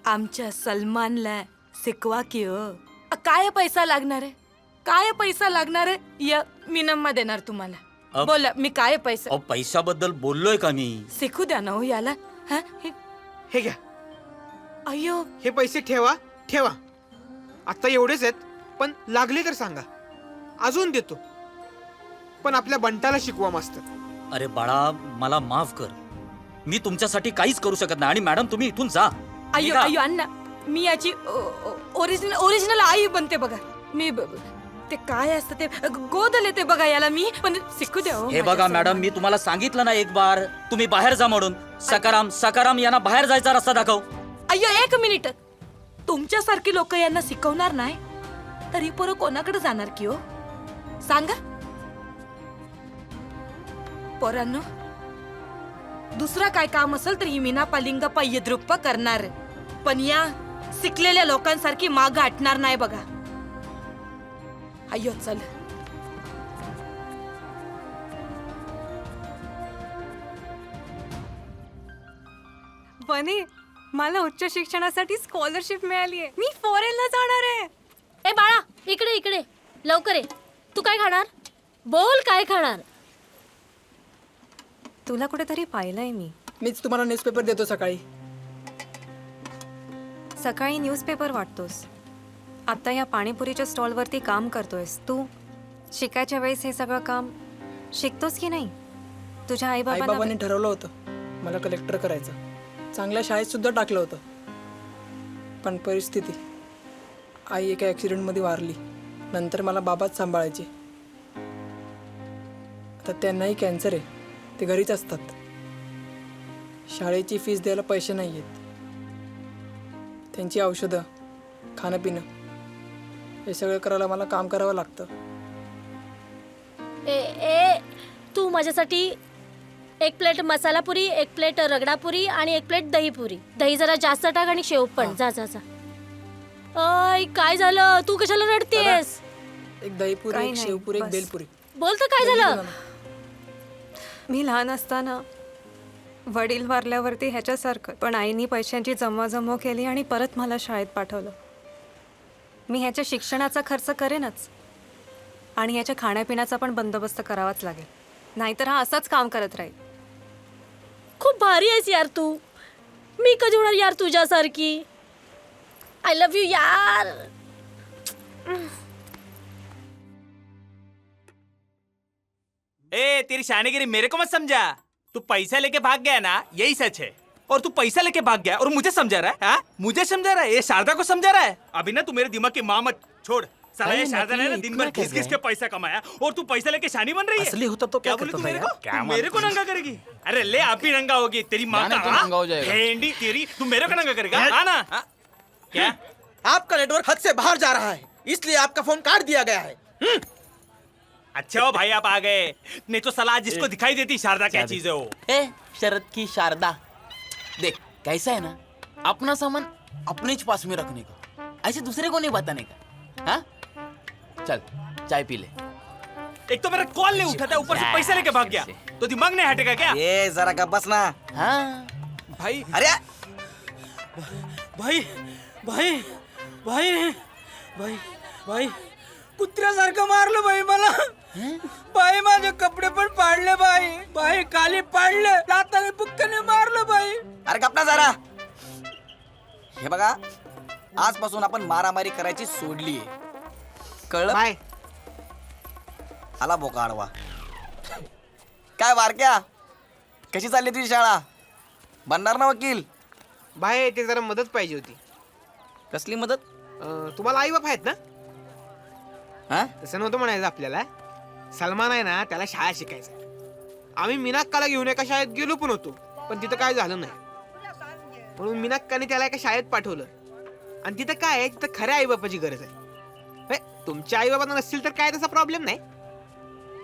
आमच्या सलमानला शिकवा की हो. काय पैसा लागणार आहे? काय पैसा लागणार आहे? या मिनम्मा देणार तुम्हाला. बोला मी काय पैसा? पैशाबद्दल बोललोय का मी? शिकू द्या ना हो याला. हे घ्या. अय्यो हे पैसे ठेवा ठेवा. आता एवढेच आहेत पण लागले तर सांगा, अजून देतो. पण आपल्या बंटाला शिकवा मास्तर. अरे बाळा मला माफ कर. मी तुमच्यासाठी काहीच करू शकत नाही आणि मॅडम तुम्ही इथून जा. अय्यो निघा. अय्यो अण्णा, मी याची ओरिजिनल आई बनते बघा. मी ते काय असतं ते गोदल येते बघा याला मी, पण शिकू द्या. हे बघा मॅडम, मी तुम्हाला सांगितलं ना एक बार, तुम्ही बाहेर जा म्हणून. सकाराम यांना बाहेर जायचा रस्ता दाखव. अय्यो एक मिनिट, तुमच्यासारखी लोक यांना शिकवणार नाही तर ही पोरं कोणाकडे जाणार की हो सांगा. पोरांनो, दुसरा काय काम असेल तर ही मीना पालिंगप्पा येद्रुप्पा करणार, पण या शिकलेल्या लोकांसारखी माग हटणार नाही बघा. अय्यो चल. बनी, मला उच्च शिक्षणासाठी स्कॉलरशिप मिळाली आहे. मी फॉरेनला जाणार आहे. ए बाळा, इकडे इकडे लवकर ये. तू काय खाणार? बोल काय खाणार? तुला कुठेतरी पाहिलंय मी. मीच तुम्हाला न्यूजपेपर देतो सकाळी. सकाळी न्यूजपेपर वाटतोस, आता या पाणीपुरीच्या स्टॉलवरती काम करतोयस. तू शिकायच्या वेळेस हे सगळं काम शिकतोस की नाही? तुझ्या आईबाबांनी ठरवलं होतं मला कलेक्टर करायचं. चांगल्या शाळेत सुद्धा टाकलं होतं, पण परिस्थिती, आई एका ॲक्सिडेंटमध्ये वारली. नंतर मला बाबाच सांभाळायचे. आता त्यांनाही कॅन्सर आहे, ते घरीच असतात. शाळेची फीस द्यायला पैसे नाही आहेत. त्यांची औषधं, खाणं पिणं हे सगळं करायला मला काम करावं लागतं. ए तू माझ्यासाठी एक प्लेट मसाला पुरी, एक प्लेट रगडापुरी आणि एक प्लेट दही पुरी. दही जरा जास्त टाक आणि शेव पण. जा जा जा. अय काय झालं? तू कशाला रडतेस? एक दहीपुरी, एक शेवपुरी, एक बेलपुरी. बोल तर काय झालं? मी लहान असताना वडील वारल्यावरती ह्याच्यासारखं, पण आईनी पैशांची जमवाजमव केली आणि परत मला शाळेत पाठवलं. मी ह्याच्या शिक्षणाचा खर्च करेनच आणि ह्याच्या खाण्यापिण्याचा पण बंदोबस्त करावाच लागेल, नाहीतर हा असाच काम करत राहील. खूप भारी आहेस यार तू. मी कधी होणार यार तुझ्यासारखी? आय लव्ह यू यार. ए तेरी शानेगिरी मेरे को मत समझा. तू पैसा लेके भाग गया ना, यही सच है. और तू पैसा लेके भाग गया और मुझे समझा रहा है. हाँ, मुझे समझा रहा है, ये शारदा को समझा रहा है. अभी ना तू मेरे दिमाग की माँ मत छोड़. साला ये शारदा ने ना दिन भर घिस घिस के पैसा कमाया और तू पैसा लेके शानी बन रही है. असली होता तो क्या बोली तू करता मेरे था को? यार? तू मेरे को नंगा करेगी? अरे ले आप ही नंगा होगी. तेरी माँ का तो नंगा हो जाएगा. भेंडी तेरी, तू मेरे को नंगा करेगा? हाँ ना? हाँ? क्या? आपका नेटवर्क हद से बाहर जा रहा है, इसलिए आपका फोन काट दिया गया है. अच्छा हो भाई आप आ गए, नहीं तो सलाह जिसको दिखाई देती शारदा क्या चीज है वो. ए शरद की शारदा, देख कैसा है ना, अपना सामान अपने ही पास में रखने का, ऐसे दूसरे को नहीं बताने का. हाँ चल चाय पी ले. एक तो मेरा कॉल नहीं उठाता, ऊपर से पैसे लेके भाग गया, तो दिमाग नहीं हटेगा क्या? ये जरा गप बस ना. हाँ भाई, अरे भाई भाई भाई भाई भाई कुत्र्यासारखं मारलं भाई मला. भाई माझे कपडे पण पाडले भाई. भाई खाली पाडले, लाताने बुक्काने मारलं भाई. अरे गप ना जरा. हे बघा, आजपासून आपण मारामारी करायची सोडलीये, कळलं? बाय. आला बोका आडवा. काय वारक्या, कशी चालली तुझी शाळा? बनणार ना वकील? बाय, ते जरा मदत पाहिजे होती. कसली मदत? तुम्हाला आई बाप आहेत ना? हा, तसं नव्हतं म्हणायचं आपल्याला. सलमान आहे ना, त्याला शाळा शिकायचं. आम्ही मिनाक्काला घेऊन एका शाळेत गेलो पण होतो, पण तिथं काय झालं नाही. म्हणून मिनाक्काने त्याला एका शाळेत पाठवलं. आणि तिथं काय आहे, तिथं खऱ्या आईबापाची गरज आहे. तुमच्या आईबाबांना नसतील तर काय तसा प्रॉब्लेम नाही.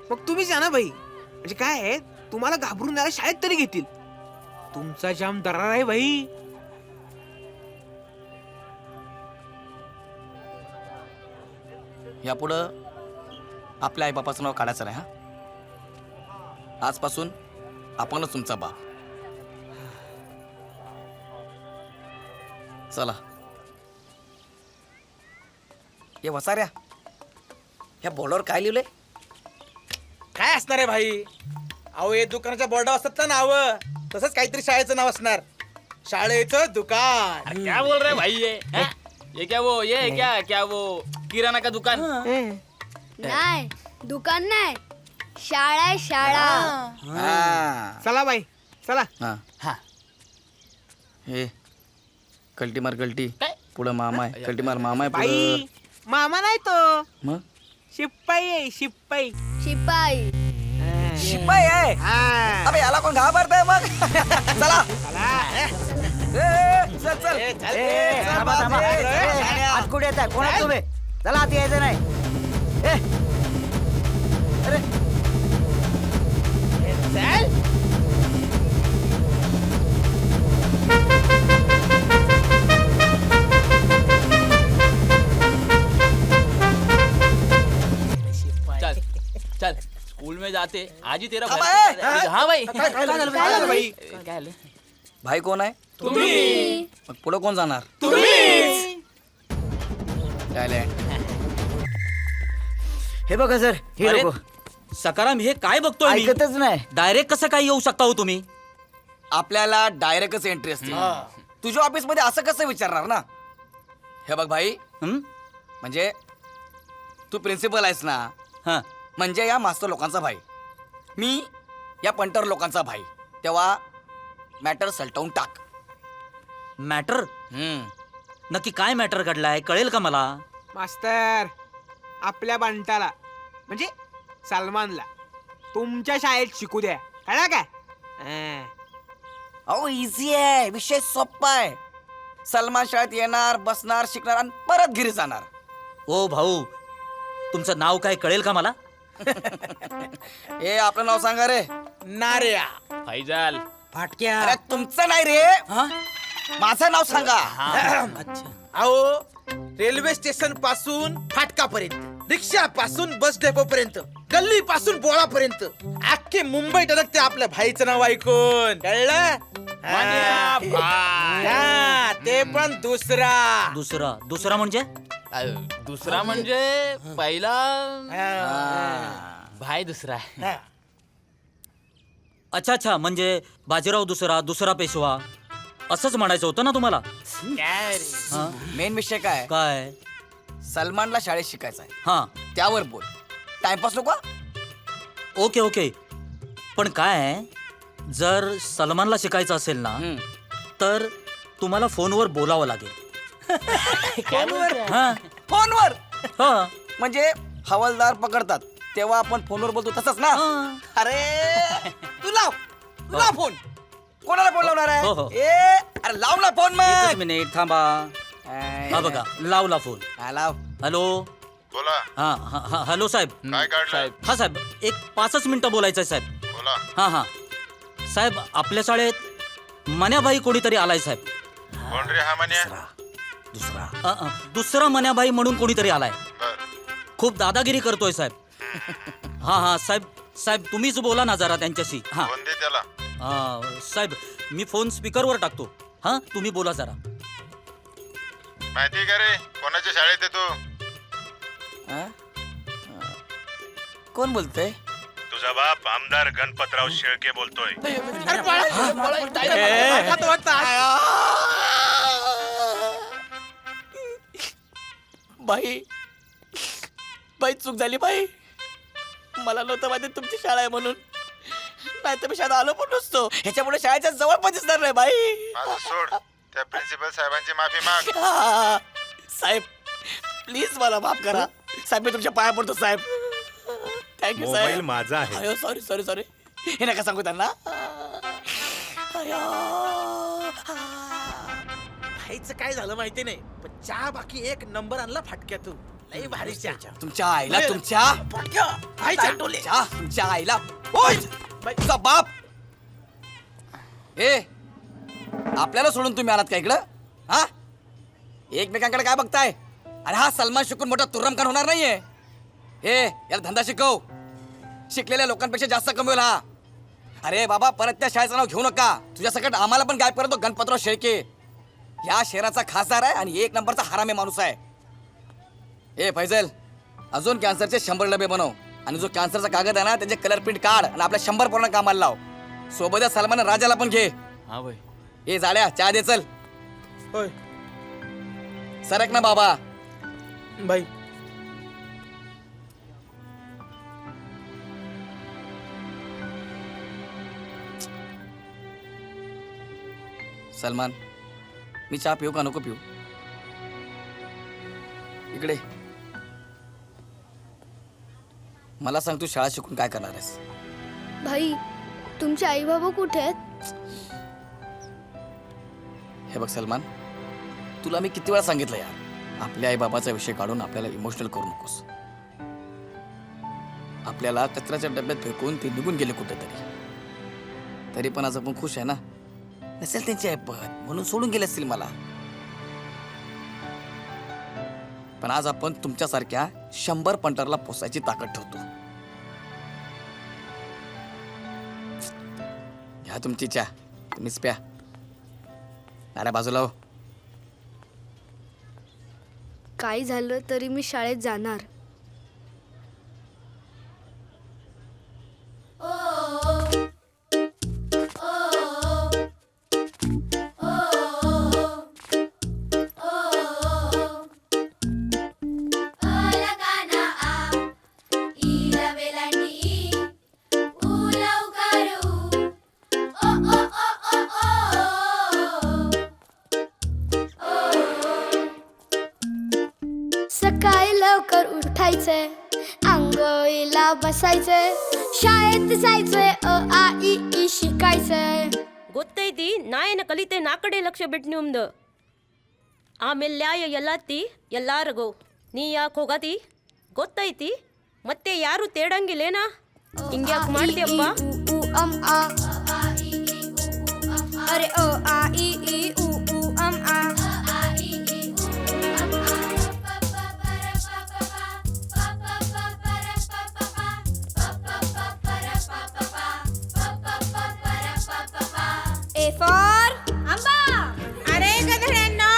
मग तुम्हीच या ना भाई. म्हणजे काय आहे, तुम्हाला घाबरून द्यायला शाळेत तरी घेतील. तुमचा जाम दरार आहे भाई. यापुढं आपल्या आईबापाचं नाव काढायचं नाही. हा, आजपासून आपणच तुमचा बाप. चला. हे वसाऱ्या, ह्या बोर्डावर काय लिहिलंय? काय असणार आहे भाई? अहो हे दुकानाच्या बोर्डावर असतात ना नाव, तसंच काहीतरी शाळेचं नाव असणार. शाळेचं दुकान. क्या बोल रहे भाई ये? ये क्या वो, ये क्या वो किराणा का दुकान? नाही, दुकान नाही, शाळा आहे शाळा. चला बाई, चला हा हे कल्टी मार कल्टी पुढं मामा आहे कल्टी मार मामा आहे बाई पुढं मामा नाही तो मग शिपाई आहे शिपाई शिपाई शिपाई आहे अबे याला कोण घाबरताय मग चला चल चल आज कुठे येत आहे कोणाच तुम्ही चला आत यायचं नाही अरे चल चल चल स्कूल में जाते आज ही तेरा हाँ हाँ भाई काय झालं भाई? क्या हाल है? भाई कोण आहे तुम्ही. मग पुढं कोण जाणार हे बघा सर हे अरे, लोक सकाराम हे काय बघतोय मी? ऐकतच नाही डायरेक्ट कसं काय येऊ शकता हो तुम्ही आपल्याला डायरेक्टच एंट्री असते तुझ्या ऑफिस मध्ये असं कसं विचारणार ना हे बघ भाई म्हणजे तू प्रिन्सिपल आहेस ना हा म्हणजे या मास्तर लोकांचा भाई मी या पंटर लोकांचा भाई तेव्हा मॅटर सलटवून टाक मॅटर नक्की काय मॅटर घडलाय कळेल का मला मास्तर आपल्या बंटाला म्हणजे सलमानला तुमच्या शाळेत शिकू द्या कळलं काय अहो इझी आहे विषय सोपा आहे सलमान शाळेत येणार बसणार शिकणार आणि परत घरी जाणार ओ भाऊ तुमचं नाव काय कळेल का मला हे आपलं नाव सांगा रे नार्या फैजाल फाटक्या अरे तुमचं नाही रे माझं नाव सांगा अहो रेल्वे स्टेशन पासून फाटकापर्यंत रिक्षा पासून बस डेपो पर्यंत गल्ली पासून बोळापर्यंत अख्खे मुंबईत अडकते आपल्या भाईचं नाव ऐकून कळलं हा, ते पण दुसरा दुसरा म्हणजे दुसरा म्हणजे पहिला भाई दुसरा अच्छा अच्छा म्हणजे बाजीराव दुसरा पेशवा असंच म्हणायचं होतं ना तुम्हाला मेन विषय काय काय सलमानला शाळेत शिकायचं आहे हा त्यावर बोल टाइमपास नको ओके ओके पण काय जर सलमानला शिकायचं असेल ना तर तुम्हाला फोनवर बोलावं लागेल हा फोनवर हा म्हणजे हवालदार पकडतात तेव्हा आपण फोनवर बोलतो तसंच ना अरे तू लाव फोन कोणाला फोन लावणार हो, हो. आहे अरे लाव ना फोन एकच मग मिनिट थांबा हा बघा लावला फोन लाव हॅलो बोला हा हॅलो साहेब काय काढलंय? हा साहेब एक 5 मिनिटं बोलायचं आहे साहेब बोला हा साहेब आपल्या शाळेत मन्याबाई कोणीतरी आलाय साहेब कोण रे हा म्हणे दुसरा मन्याबाई म्हणून कोणीतरी आलाय खूप दादागिरी करतोय साहेब हा साहेब तुम्हीच बोला ना जरा त्यांच्याशी हा फोन दे त्याला साहेब मी फोन स्पीकरवर टाकतो हा तुम्ही बोला जरा माहिती का रे कोणाच्या शाळेत आहे तू कोण बोलतोय तुझा बाप आमदार गणपतराव शेळके बोलतोय बाई चूक झाली बाई मला नव्हतं माहिती तुमची शाळा आहे म्हणून नाही तर मी शाळेत आलो पण नसतो ह्याच्यामुळे शाळेच्या जवळ पण दिसणार नाही बाई माझं सोड त्या प्रिन्सिपल साहेबांची माफी माग साहेब प्लीज मला माफ करा साहेब मी तुमच्या पाया पडतो साहेब थँक्यू मोबाईल साहेब माझा आहे अयो सॉरी हे नका सांगू त्यांना भाईचं काय झालं माहिती नाही पण चहा बाकी एक नंबर आणला फाटक्यातून लई भारी चहा तुमच्या आईला तुमच्या तुमच्या आईला तुझा बाप ए आपल्याला सोडून तुम्ही आलात का इकडं हा एकमेकांकडे काय बघताय अरे हा सलमान शिकून मोठा तुर्रम खान होणार नाहीये हे याला धंदा शिकव शिकलेल्या लोकांपेक्षा जास्त कमवेल हा अरे बाबा परत त्या शाळेचं नाव घेऊ नका तुझ्या सकट आम्हाला पण गायब करतो गणपतराव शेळके या शहराचा खासदार आहे आणि 1 नंबरचा हरामी माणूस आहे ए फैजल अजून कॅन्सरचे 100 डबे बनव आणि जो कॅन्सरचा कागद आहे ना त्याचे कलर प्रिंट काढ आणि आपल्या 100 पूर्ण कामाला लाव सोबतच सलमान राजाला पण घे हा भाई ए जाड्या चहा दे चल होय सरक ना बाबा बाई सलमान, मी चहा पिऊ का नको पिऊ? इकडे मला सांग, तू शाळा शिकून काय करणार आहेस? भाई तुमचे आई बाबा कुठे आहेत? हे बघ सलमान, तुला मी किती वेळा सांगितलं यार, आपल्या आई बाबाचा विषय काढून आपल्याला इमोशनल करू नकोस. आपल्याला कचऱ्याच्या डब्यात फेकून ते निघून गेले कुठेतरी. तरी पण आज आपण खुश आहे ना? नसेल त्यांची ऐपत म्हणून सोडून गेले असतील मला. पण आज आपण तुमच्यासारख्या 100 पंटरला पोसायची ताकद ठेवतो. घ्या तुमची चहा, तुम्हीच प्या. अरे बाजूला हो. काय झालं तरी मी शाळेत जाणार. सकाळी लवकर उठायचंय, आंघोळीला बसायचंय, शाळेत जायचंय, अ आ इ ई शिकायचंय. ಗೊತ್ತೈತಿ ನಾ ಏನು ಕಲಿತೆ ನಾ ಕಡೆ ಲಕ್ಷ ಬಿಟ್ಟು ನಿಮ್ದು. ಆಮೇಲೆ ಲ್ಯಾಯ ಎಲ್ಲತ್ತಿ ಎಲ್ಲಾರಿಗೂ ನೀ ಯಾಕೆ ಹೋಗತಿ ಗೊತ್ತೈತಿ. ಮತ್ತೆ ಯಾರು ತೇಡಂಗಿಲ್ಲೇನಾ? ಹಿಂಗ್ಯಾಕೆ ಮಾಡ್ತೀಯಪ್ಪ? अरे ओ आ ई ई उ उ अम आ. A for आंबा. अरे गधड्यांनो.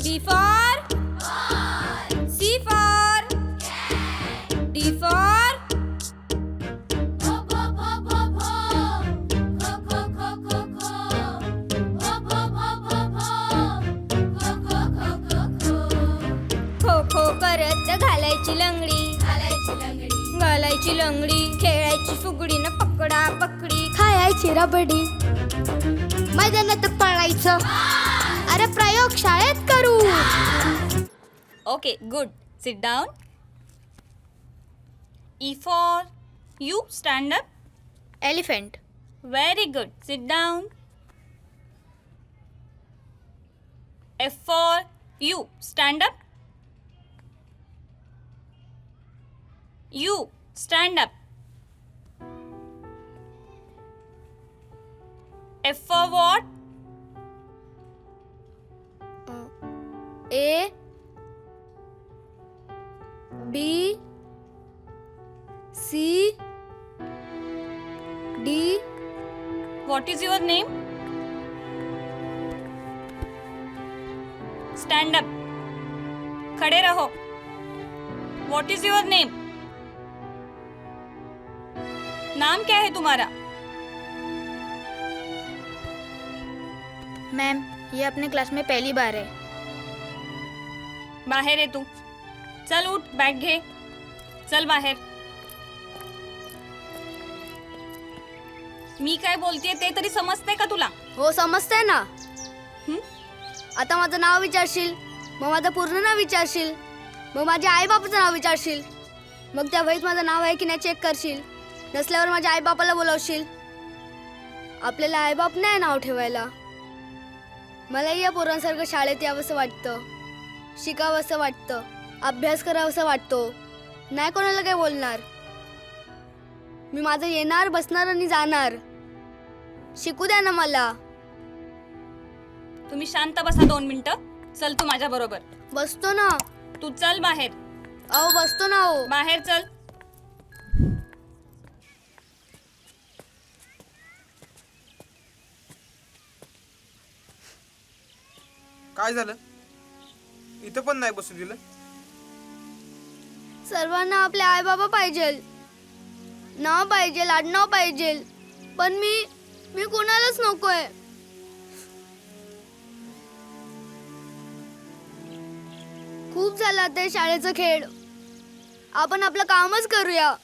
B for C for D for kho kho करत घालायची लंगडी, घालायची लंगडी, खेळायची फुगडी न पकडा पकडी, खायची रबडी, मैदानात पळायचं, अरे प्रयोग शाळेत करू. Okay, good. Sit down. E for you, stand up. Elephant. Very good. Sit down. F for you, stand up. You, stand up. F for what? A B C D. What is your name? Stand up. खड़े रहो. What is your name? नाम क्या है तुम्हारा? Ma'am, ये अपने class में पहली बार है. बाहेर आहे तू. चल उठ, बॅग घे. चल बाहेर. मी काय बोलतेय ते तरी समजतंय का तुला? हो समजतंय ना. आता माझं नाव विचारशील, मग माझं पूर्ण नाव विचारशील, मग माझ्या आई बापाचं नाव विचारशील, मग त्या वहीत माझं नाव आहे की नाही चेक करशील. नसल्यावर माझ्या आई बापाला बोलावशील. आपल्याला आई बाप नाही नाव ठेवायला. मलाही या पोरांसारखं शाळेत यावंसं वाटतं, शिकावंसं वाटतं, अभ्यास करावंसं वाटतो. नाही कोणाला काय बोलणार. मी माझं येणार, बसणार आणि जाणार. शिकू द्या ना मला. तुम्ही शांत बसा 2 मिनिटं. चल तू माझ्या बरोबर. बसतो ना. तू चल बाहेर. अहो बसतो ना. हो बाहेर चल. काय झालं? इथं पण नाही बसू दिलं. सर्वांना आपले आई बाबा पाहिजे, नाव पाहिजे, आडनाव पाहिजे, पण मी कोणालाच नकोय. खूप झाला ते शाळेचा खेळ. आपण आपलं कामच करूया.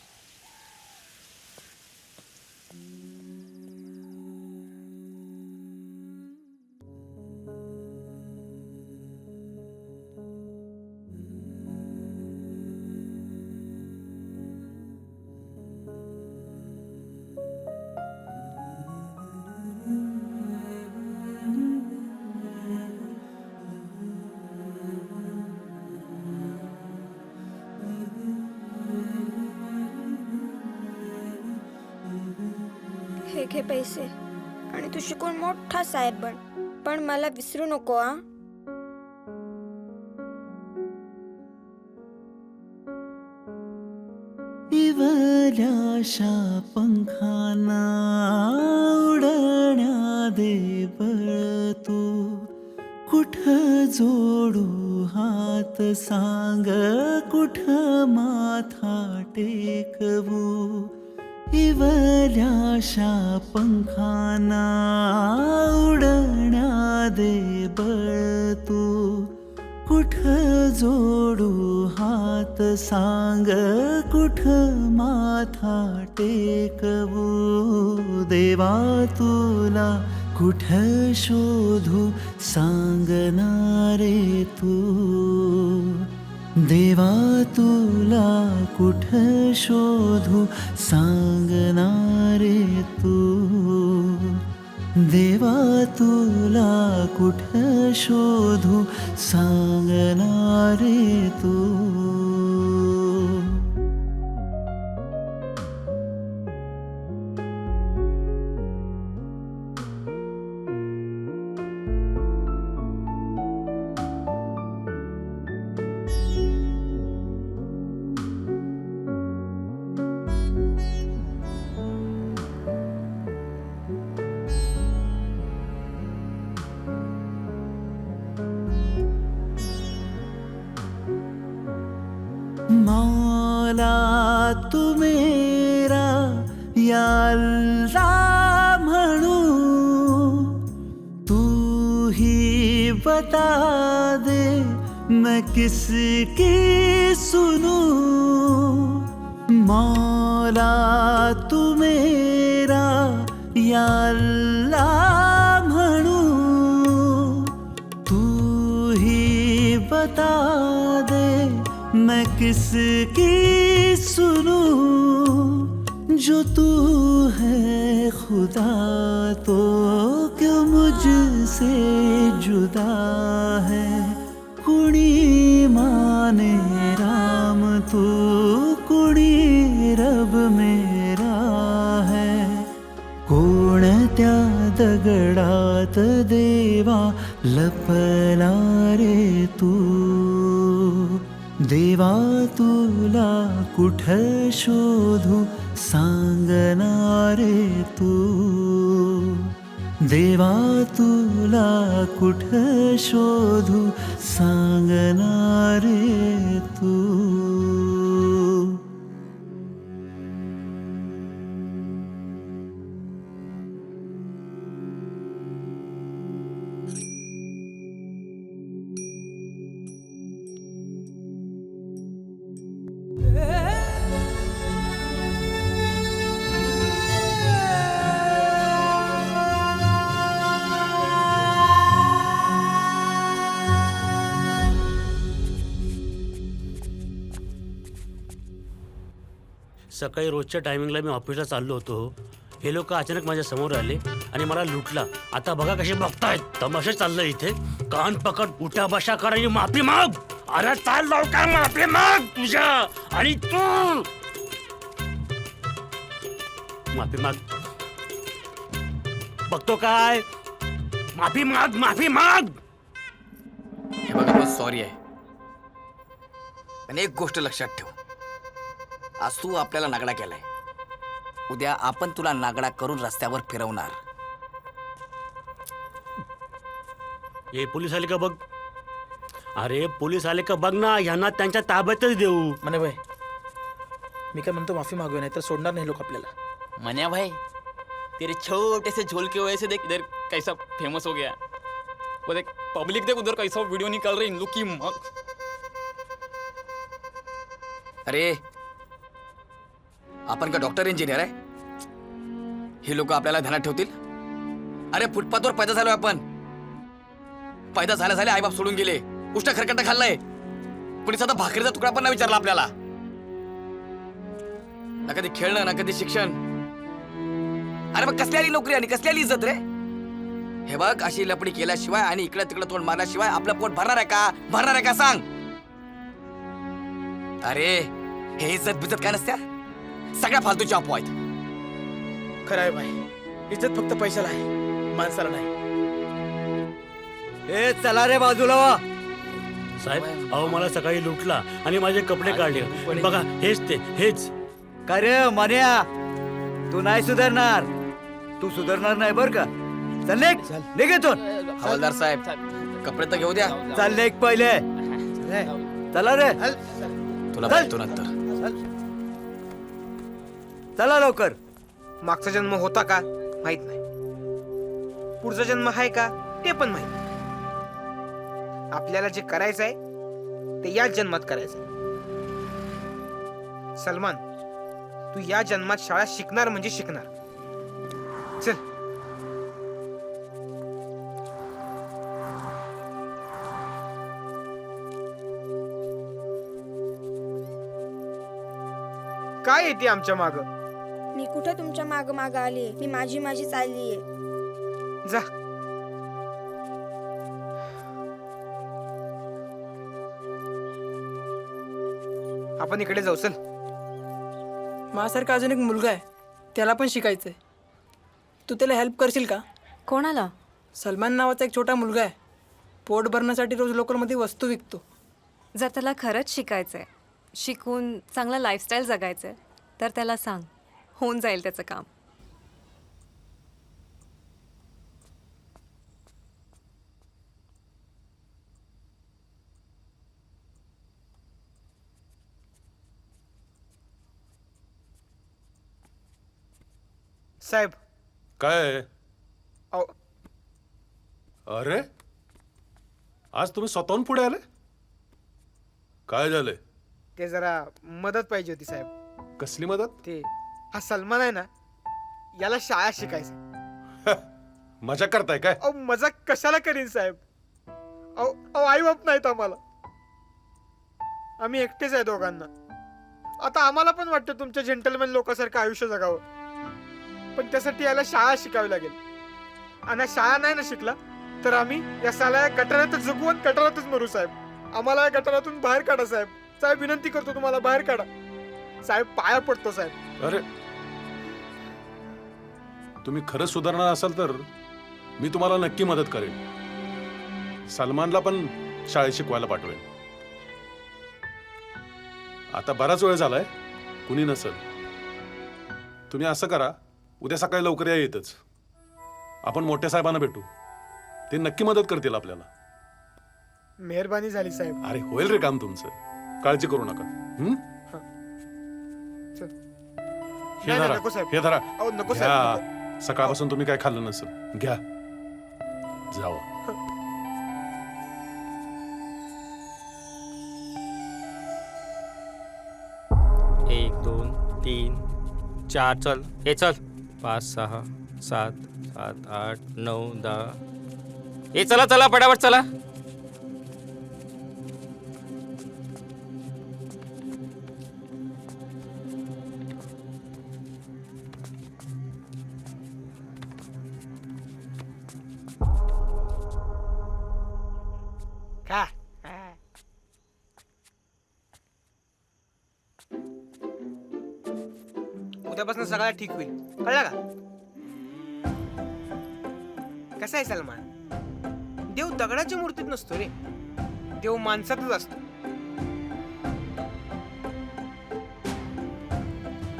घे पैसे आणि तू शिकून मोठा साहेब बन, पण मला विसरू नको हा. इवल्याशा पंखाना उडण्या दे बळ तू, कुठ जोडू हात सांग, कुठ माथा टेकवू. इवल्याशा पंखाना उडण्या दे बळ तू, कुठ जोडू हात सांग, कुठ माथा टेकवू. देवा तुला कुठ शोधू सांगणारे तू. देवा तुला कुठ शोधू सांगणारे तू. देवा तुला कुठ शोधू सांगणारे तू. मौला तू मेरा या अल्लाह म्हणू, तू ही बता दे मैं किसकी सुनूं. मौला तू मेरा या अल्लाह म्हणू, तू ही बता दे मैं किसकी सुनूं. जो तू है खुदा तो क्यों मुझसे जुदा है. कुणी माने राम तू, कुणी रब मेरा है. कोणत्या दगडात देवा लपला रे तू. देवा तुला कुठ शोधू सांगणारे तू. देवा तुला कुठ शोधू सांगणारे तू. सकाळी रोजच्या टायमिंगला मी ऑफिसला चाललो होतो. हे लोक अचानक माझ्या समोर आले आणि मला लुटला. आता बघा कसे बघतायत. तमाशा चाललाय इथे. कान पकड, उठा बशा कर आणि माफी माग. अरे चाल लवकर माफी माग तुझ्या. आणि तू माफी माग. बघतो काय? माफी माग, माफी माग. हे बघा बस सॉरी आहे, पण एक गोष्ट लक्षात ठेव. आज तू आपल्याला नागडा केलाय, उद्या आपण तुला नागडा करून रस्त्यावर फिरवणार. हे पोलीस आले का बघ. अरे पोलीस आले का बघ ना. यांना त्यांच्या ताब्यातच देऊ. मने भाई, मी काय म्हणतो, माफी मागूया नाही तर सोडणार नाही लोक आपल्याला. मन्या भाई, तेरे छोटे से झोल की वजह से देख इधर कैसा फेमस हो गया. वो देख पब्लिक देख उधर कैसा वीडियो निकाल रही इन लोग की मग. अरे आपण का डॉक्टर इंजिनियर आहे? हे लोक आपल्याला ध्यानात ठेवतील? अरे फुटपाथवर पैदा झालोय आपण. पैदा झाल्या झाल्या आईबाप सोडून गेले. उष्ट खरकट खाल्लाय. कोणी साधा भाकरीचा तुकडा पण नाही विचारला आपल्याला. ना कधी खेळणं, ना कधी शिक्षण. अरे मग कसली आली नोकरी आणि कसली आली इज्जत रे? हे बघ, अशी लपडी केल्याशिवाय आणि इकडे तिकडे तोंड मारल्याशिवाय आपलं पोट भरणार आहे का? भरणार आहे का सांग? अरे हे इज्जत बिज्जत काय नसत्या, सगळ्या फालतूच्या अफवा आहेत. खरं आहे भाई, इज्जत फक्त पैशाला आहे, माणसाला नाही. ए चला रे बाजूला वा. साहेब अहो मला सकाळी लुटला आणि माझे कपडे काढले. बघा हेच ते हेच. काय रे मान्या, तू नाही सुधारणार. तू सुधारणार नाही बर का. चल निघ इथून. हवालदार साहेब कपडे तर घेऊ द्या. चल निघ पहिले. चला रे. तुला भेटतो नंतर. चला लवकर. मागचा जन्म होता का माहित नाही, पुढचा जन्म आहे का ते पण माहित नाही. आपल्याला जे करायचंय ते याच जन्मात करायचंय. सलमान, तू या जन्मात शाळा शिकणार म्हणजे शिकणार. चल. काय येते आमच्या माग? मी कुठं तुमच्या माग माग आलीये? मी माझी चाललीये. जा. आपण इकडे जाऊ. चल. माझ्यासारखा अजून एक मुलगा आहे, त्याला पण शिकायचंय. तू त्याला हेल्प करशील का? कोणाला? सलमान नावाचा एक छोटा मुलगा आहे, पोट भरण्यासाठी रोज लोकलमध्ये वस्तू विकतो. जर त्याला खरंच शिकायचं आहे, शिकून चांगलं लाईफस्टाईल जगायचं आहे, तर त्याला सांग, होऊन जाईल त्याचं काम. साहेब. काय? अरे आज तुम्ही स्वतःहून पुढे आले? काय झालंय? ते जरा मदत पाहिजे होती साहेब. कसली मदत? ते हा सलमान आहे ना, याला शाळा शिकायचं. मजा करताय काय? अहो मजा कशाला करीन साहेब? अहो आई बाप नाहीत आम्हाला, आम्ही एकटेच आहे दोघांना. आता आम्हाला पण वाटतं तुमच्या जेंटलमॅन लोकांसारखं आयुष्य जगावं, पण त्यासाठी याला शाळा शिकावी लागेल. आणि शाळा नाही ना शिकला तर आम्ही या साला गटारातच जगू आणि गटारातच मरू साहेब. आम्हाला या गटारातून बाहेर काढा साहेब. साहेब विनंती करतो तुम्हाला, बाहेर काढा साहेब. पाया पडतो साहेब. अरे तुम्ही खरंच सुधारणार असाल तर मी तुम्हाला नक्की मदत करेन. सलमानला पण शाळेत शिकवायला पाठवेन. आता बराच वेळ झालाय, कुणी नसेल. तुम्ही असं करा, उद्या सकाळी लवकर या येतच. आपण मोठ्या साहेबांना भेटू, ते नक्की मदत करतील आपल्याला. मेहरबानी झाली साहेब. अरे होईल रे काम तुमचं, काळजी करू नका. हे धरा, हे धरा. नको घ्या. साहेब. सकाळपासून तुम्ही काय खाल्लं नसेल, घ्या जावं. 1 2 3 4 चल. हे चल. 5 6 7 7 8 9 10. हे चला चला पटापट चला. का उद्यापासून सगळं ठीक होईल, कळलं का? कसं आहे सलमान, देव दगडाच्या मूर्तीत नसतो रे, देव माणसातच असतो.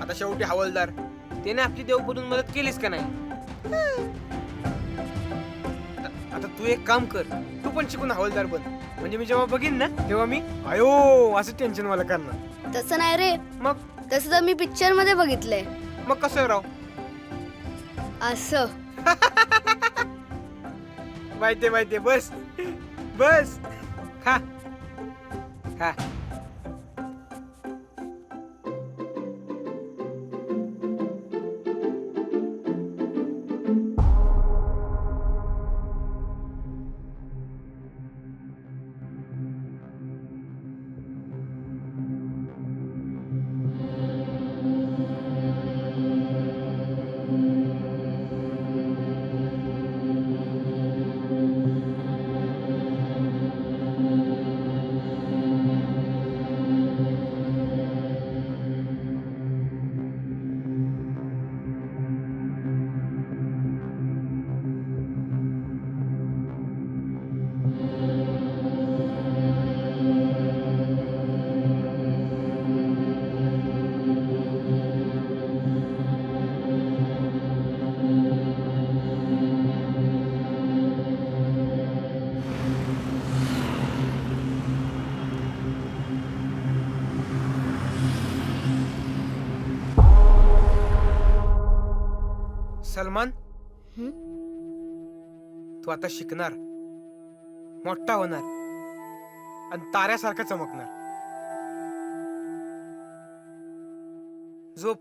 आता शेवटी हवालदार त्याने आपली देव बनून मदत केलीस का नाही? आता तू एक काम कर, तू पण शिकून हवालदार बन. म्हणजे मी जेव्हा बघीन ना तेव्हा मी आयो असं टेन्शन मला करणार. तसं नाही रे. मग तसं तर मी पिक्चर मध्ये बघितलंय. मग कसं राव? असं. माहितीये माहितीये. बस बस खा खा. सलमान तू आता शिकणार, मोठा होणार आणि ताऱ्यासारखा चमकणार. झोप.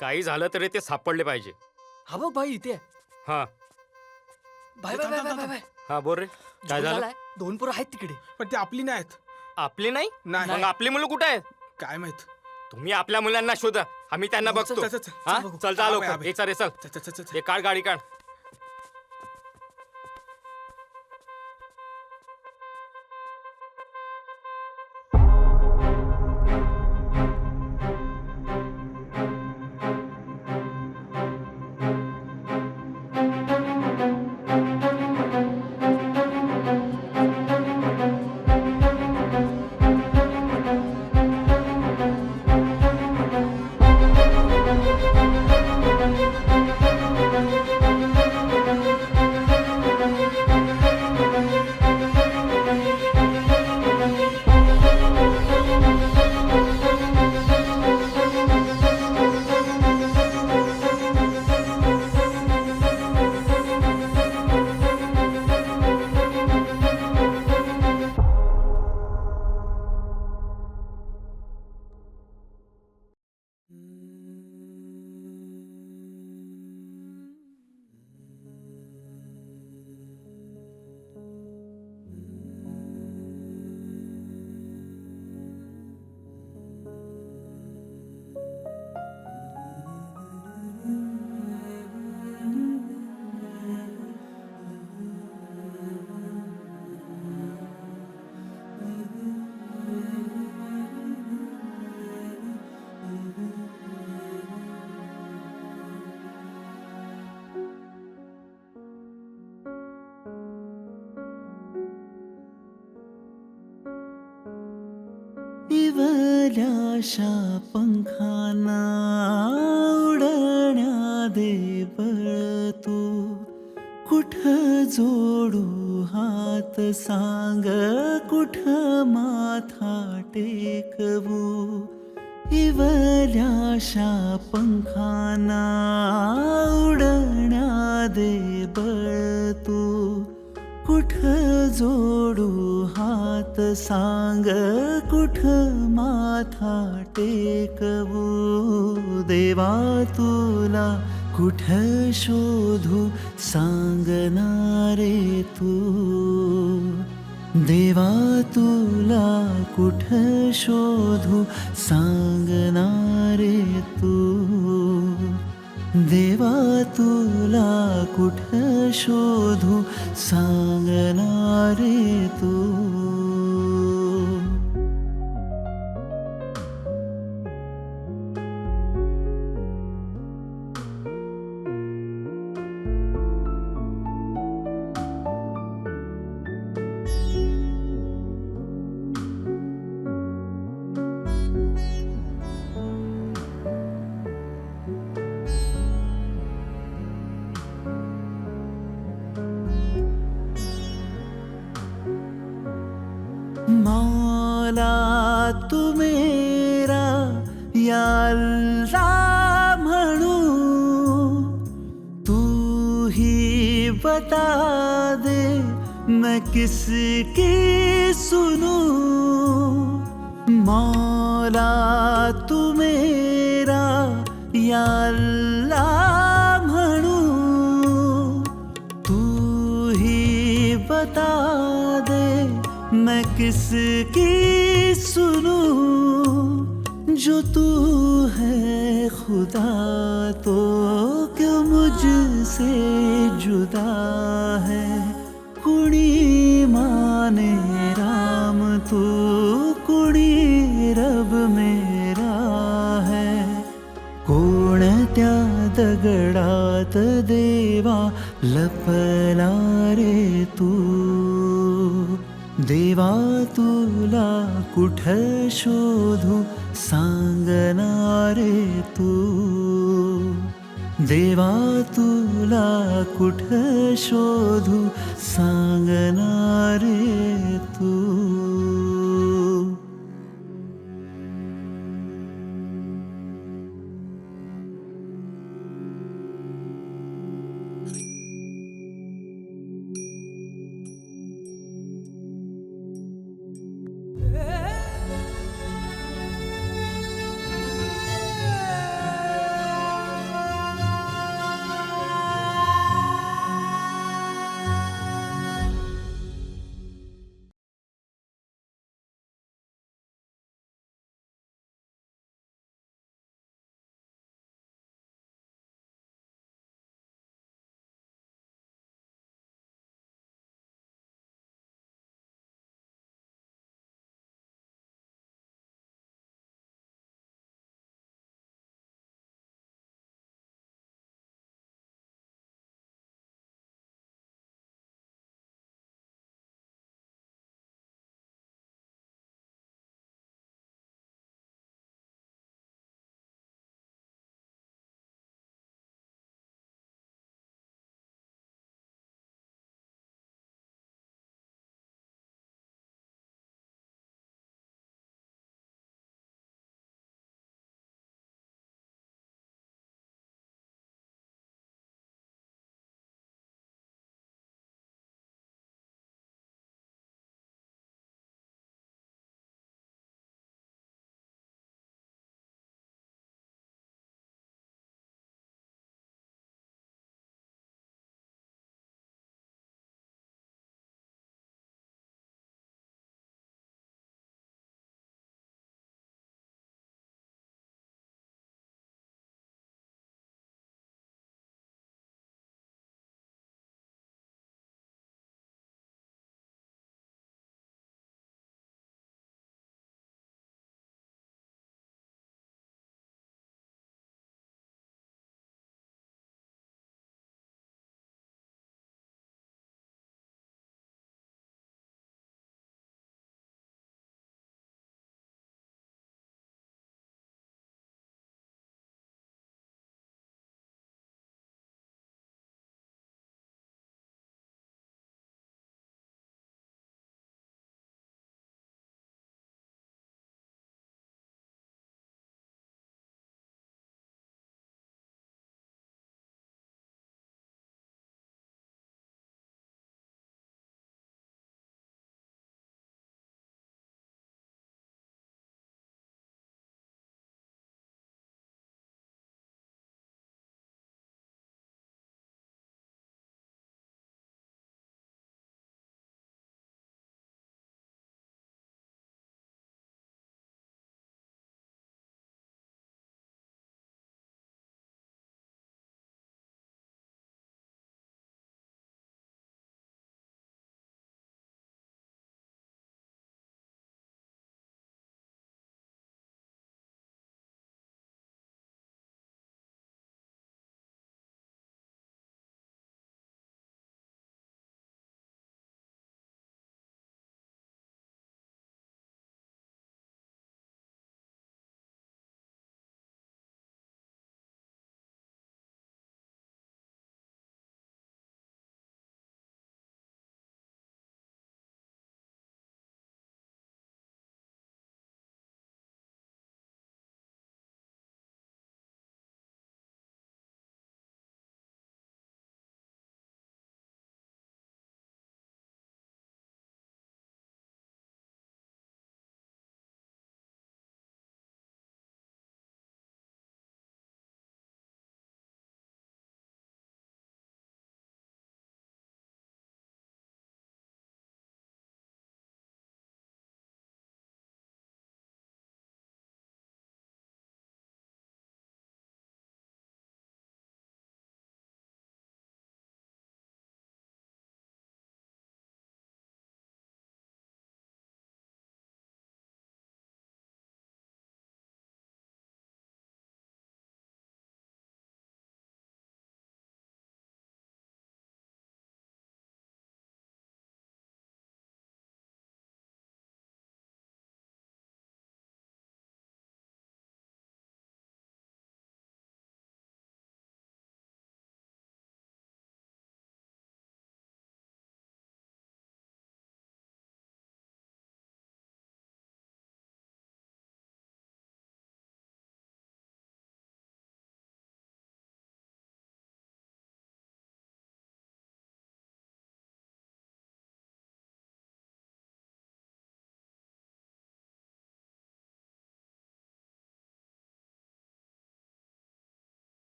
काही झालं तरी ते सापडले पाहिजे. हा बघ भाई इथे हा bye bye bye bye bye. हा बोल रे, काय झालं? 2 पोरं आहेत तिकडे. पण ते आपली नाहीत. आपली नाही? नाही. मग आपली मुलं कुठे आहेत? काय माहित. तुम्ही आपल्या मुलांना शोधा, आम्ही त्यांना बघतो. चल, चल, चल, हा चल बघू. चल जा हा, लवकर. अबे. एक सारे चल. चल, चल, चल, चल. हे काढ, गाडी काढ. इवल्याशा पंखांना उडण्या दे बळ तू. कुठ जोडू हात सांग, कुठ माथा टेकवू. इवल्याशा पंखांना उडण्या दे बळ तू. कुठ जोडू हात सांग, कुठ माथा टेकवू. देवा तुला कुठ शोधू सांगणारे तू. देवा तुला कुठ शोधू सांगणारे तू. देवा तुला कुठ शोधू सांगणारे तू. मौला तू मेरा या अल्लाह म्हणू. तू ही बता दे मैं किसकी सुनूं. मौला तू मेरा या अल्लाह म्हणू. तू ही बता दे मैं किसकी सुनूं. जो तू है खुदा तो क्यों मुझसे जुदा है. कुणी माने राम तू, कुणी रब मेरा है. कोणत्या दगडात देवा लपला रे तू. देवा तुला कुठ शोधू सांगणारे तू. देवा तुला कुठ शोधू सांगणारे तू.